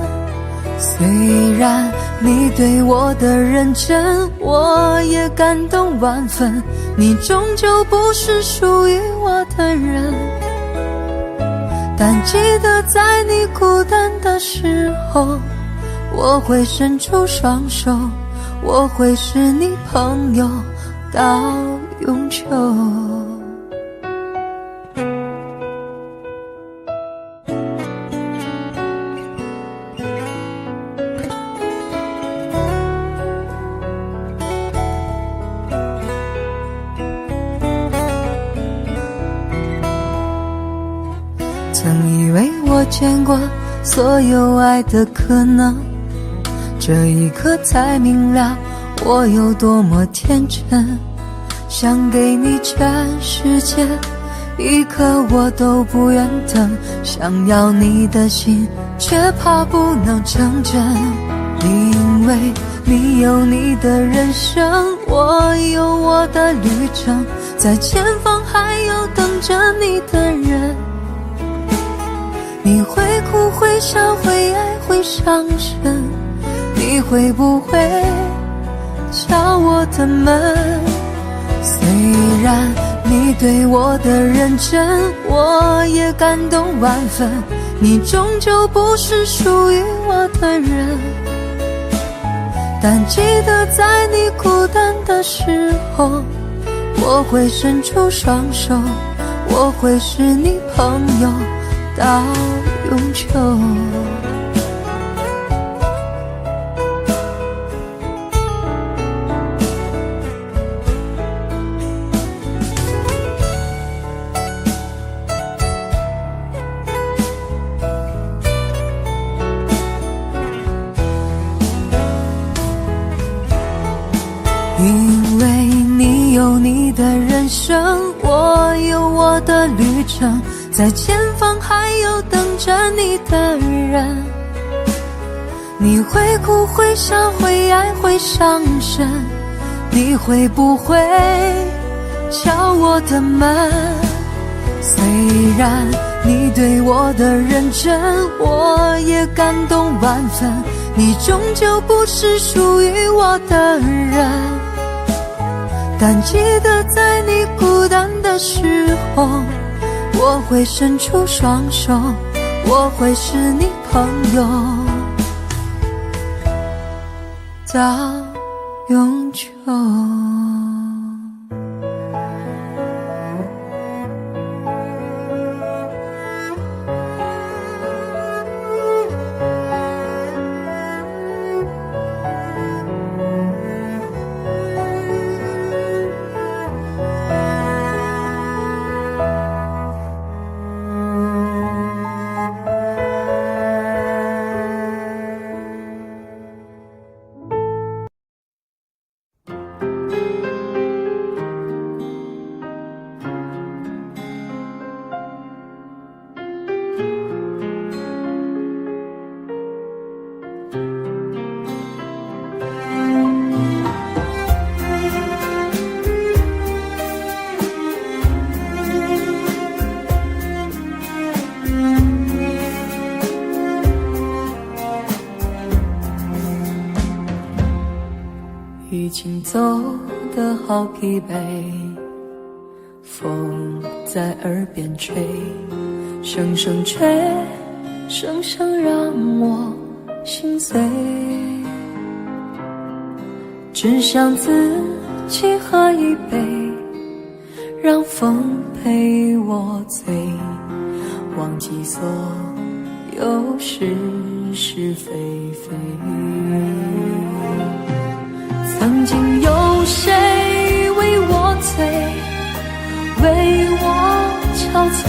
虽然你对我的认真，我也感动万分，你终究不是属于我的人。但记得在你孤单的时候，我会伸出双手，我会是你朋友到永久。曾以为我见过所有爱的可能，这一刻才明了我有多么天真。想给你全世界，一刻我都不愿等，想要你的心，却怕不能成真。因为你有你的人生，我有我的旅程，在前方还有等着你的人。你会哭会笑会爱会伤神，你会不会敲我的门？虽然你对我的认真，我也感动万分，你终究不是属于我的人。但记得在你孤单的时候，我会伸出双手，我会是你朋友到永久。因为你有你的人生，我有我的旅程，在前方还有等着你的人。你会哭会笑会爱会伤神，你会不会敲我的门？虽然你对我的认真，我也感动万分，你终究不是属于我的人。但记得在你孤单的时候，我会伸出双手，我会是你朋友到永久。已经走得好疲惫，风在耳边吹，声声吹，声声让我心碎。只想自己喝一杯，让风陪我醉，忘记所有是是非非。曾经有谁为我醉，为我憔悴，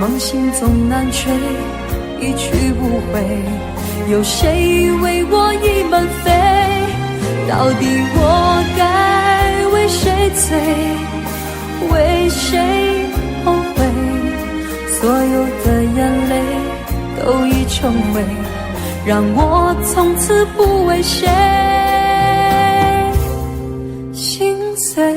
梦醒总难睡，一去不回。有谁为我倚门飞？到底我该为谁醉，为谁后悔？所有的眼泪都已成灰，让我从此不为谁心碎。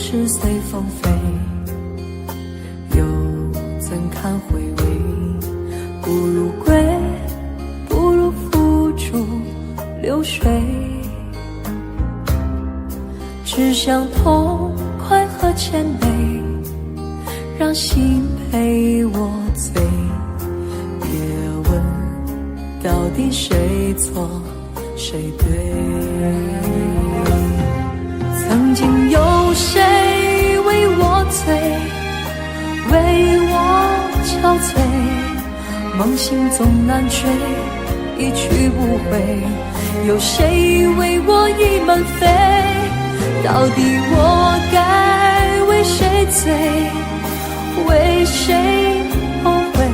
是随风飞，又怎堪回味？不如归，不如付诸流水。只想痛快和谦卑，让心陪我醉。别问到底谁错谁对。曾经有谁为我醉，为我憔悴，梦醒总难睡，一去不回。有谁为我倚门飞？到底我该为谁醉，为谁后悔？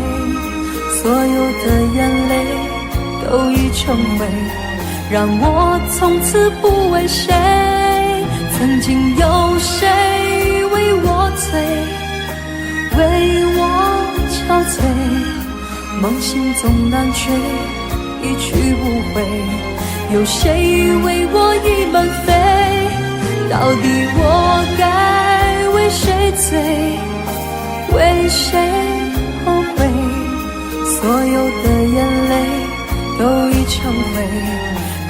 所有的眼泪都已成灰，让我从此不为谁。曾经有谁为我醉，为我憔悴，梦醒总难睡，一去不回。有谁为我倚门飞？到底我该为谁醉，为谁后悔？所有的眼泪都已成灰，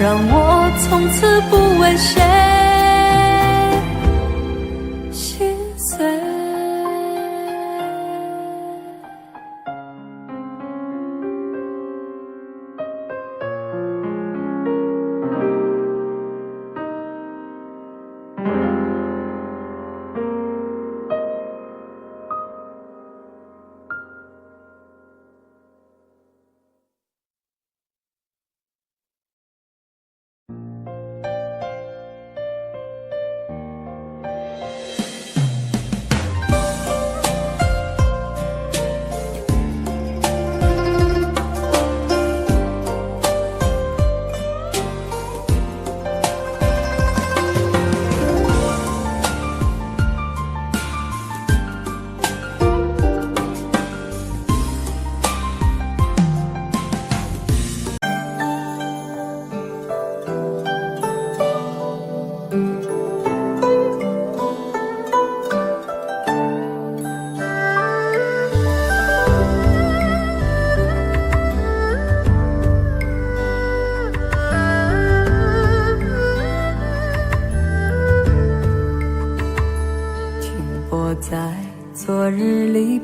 让我从此不为谁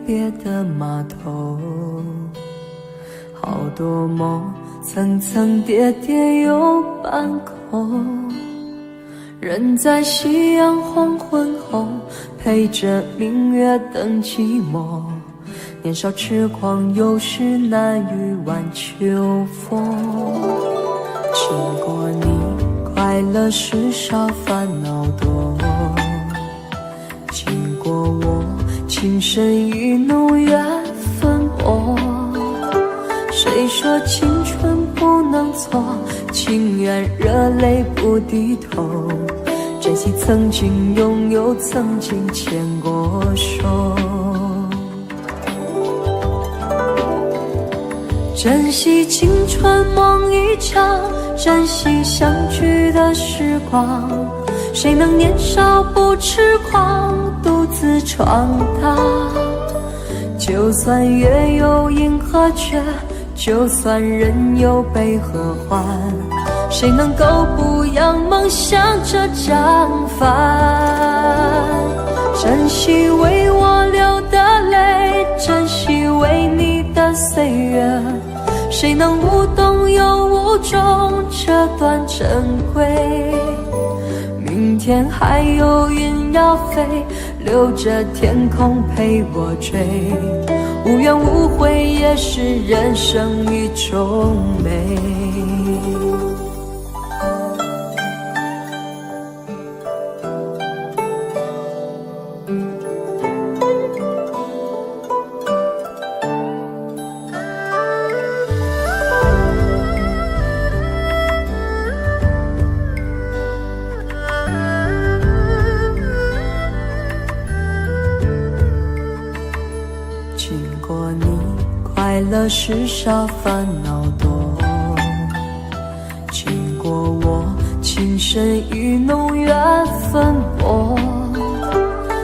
别的码头，好多梦层层叠叠又半空，人在夕阳黄昏后，陪着明月等寂寞。年少痴狂，有时难御晚秋风。经过你，快乐时少，烦恼多。经过我，情深意浓，缘分薄。谁说青春不能错？情愿热泪不低头。珍惜曾经拥有，曾经牵过手。珍惜青春梦一场，珍惜相聚的时光。谁能年少不痴狂，独自闯荡？就算月有阴和缺，就算人有悲和欢，谁能够不扬梦想这张帆？珍惜为我流的泪，珍惜为你的岁月，谁能无动又无衷这段珍贵？明天还有云要飞，留着天空陪我追。无怨无悔也是人生一种美。经过你，快乐时少，烦恼多。经过我，情深意浓，缘分薄。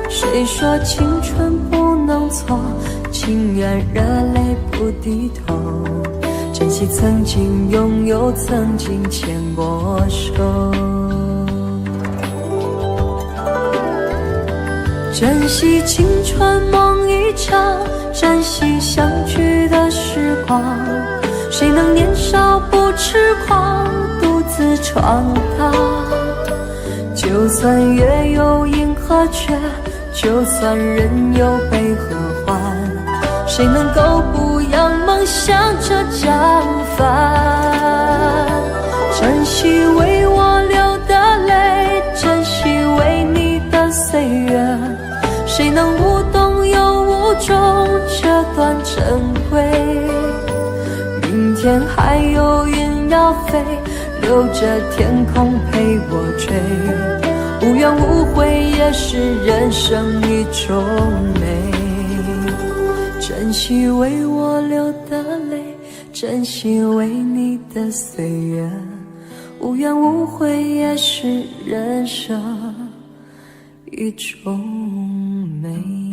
谁说青春不能错？情愿热泪不低头。珍惜曾经拥有，曾经牵过手。珍惜青春梦一场，珍惜相聚的时光。谁能年少不痴狂，独自闯荡？就算月有阴和缺，就算人有悲和欢，谁能够不扬梦想这张帆？珍惜为我流的泪，珍惜为你的岁月，谁能无动又无衷这段珍贵？明天还有云要飞，留着天空陪我追。无怨无悔也是人生一种美。珍惜为我流的泪，珍惜为你的岁月。无怨无悔也是人生一种美。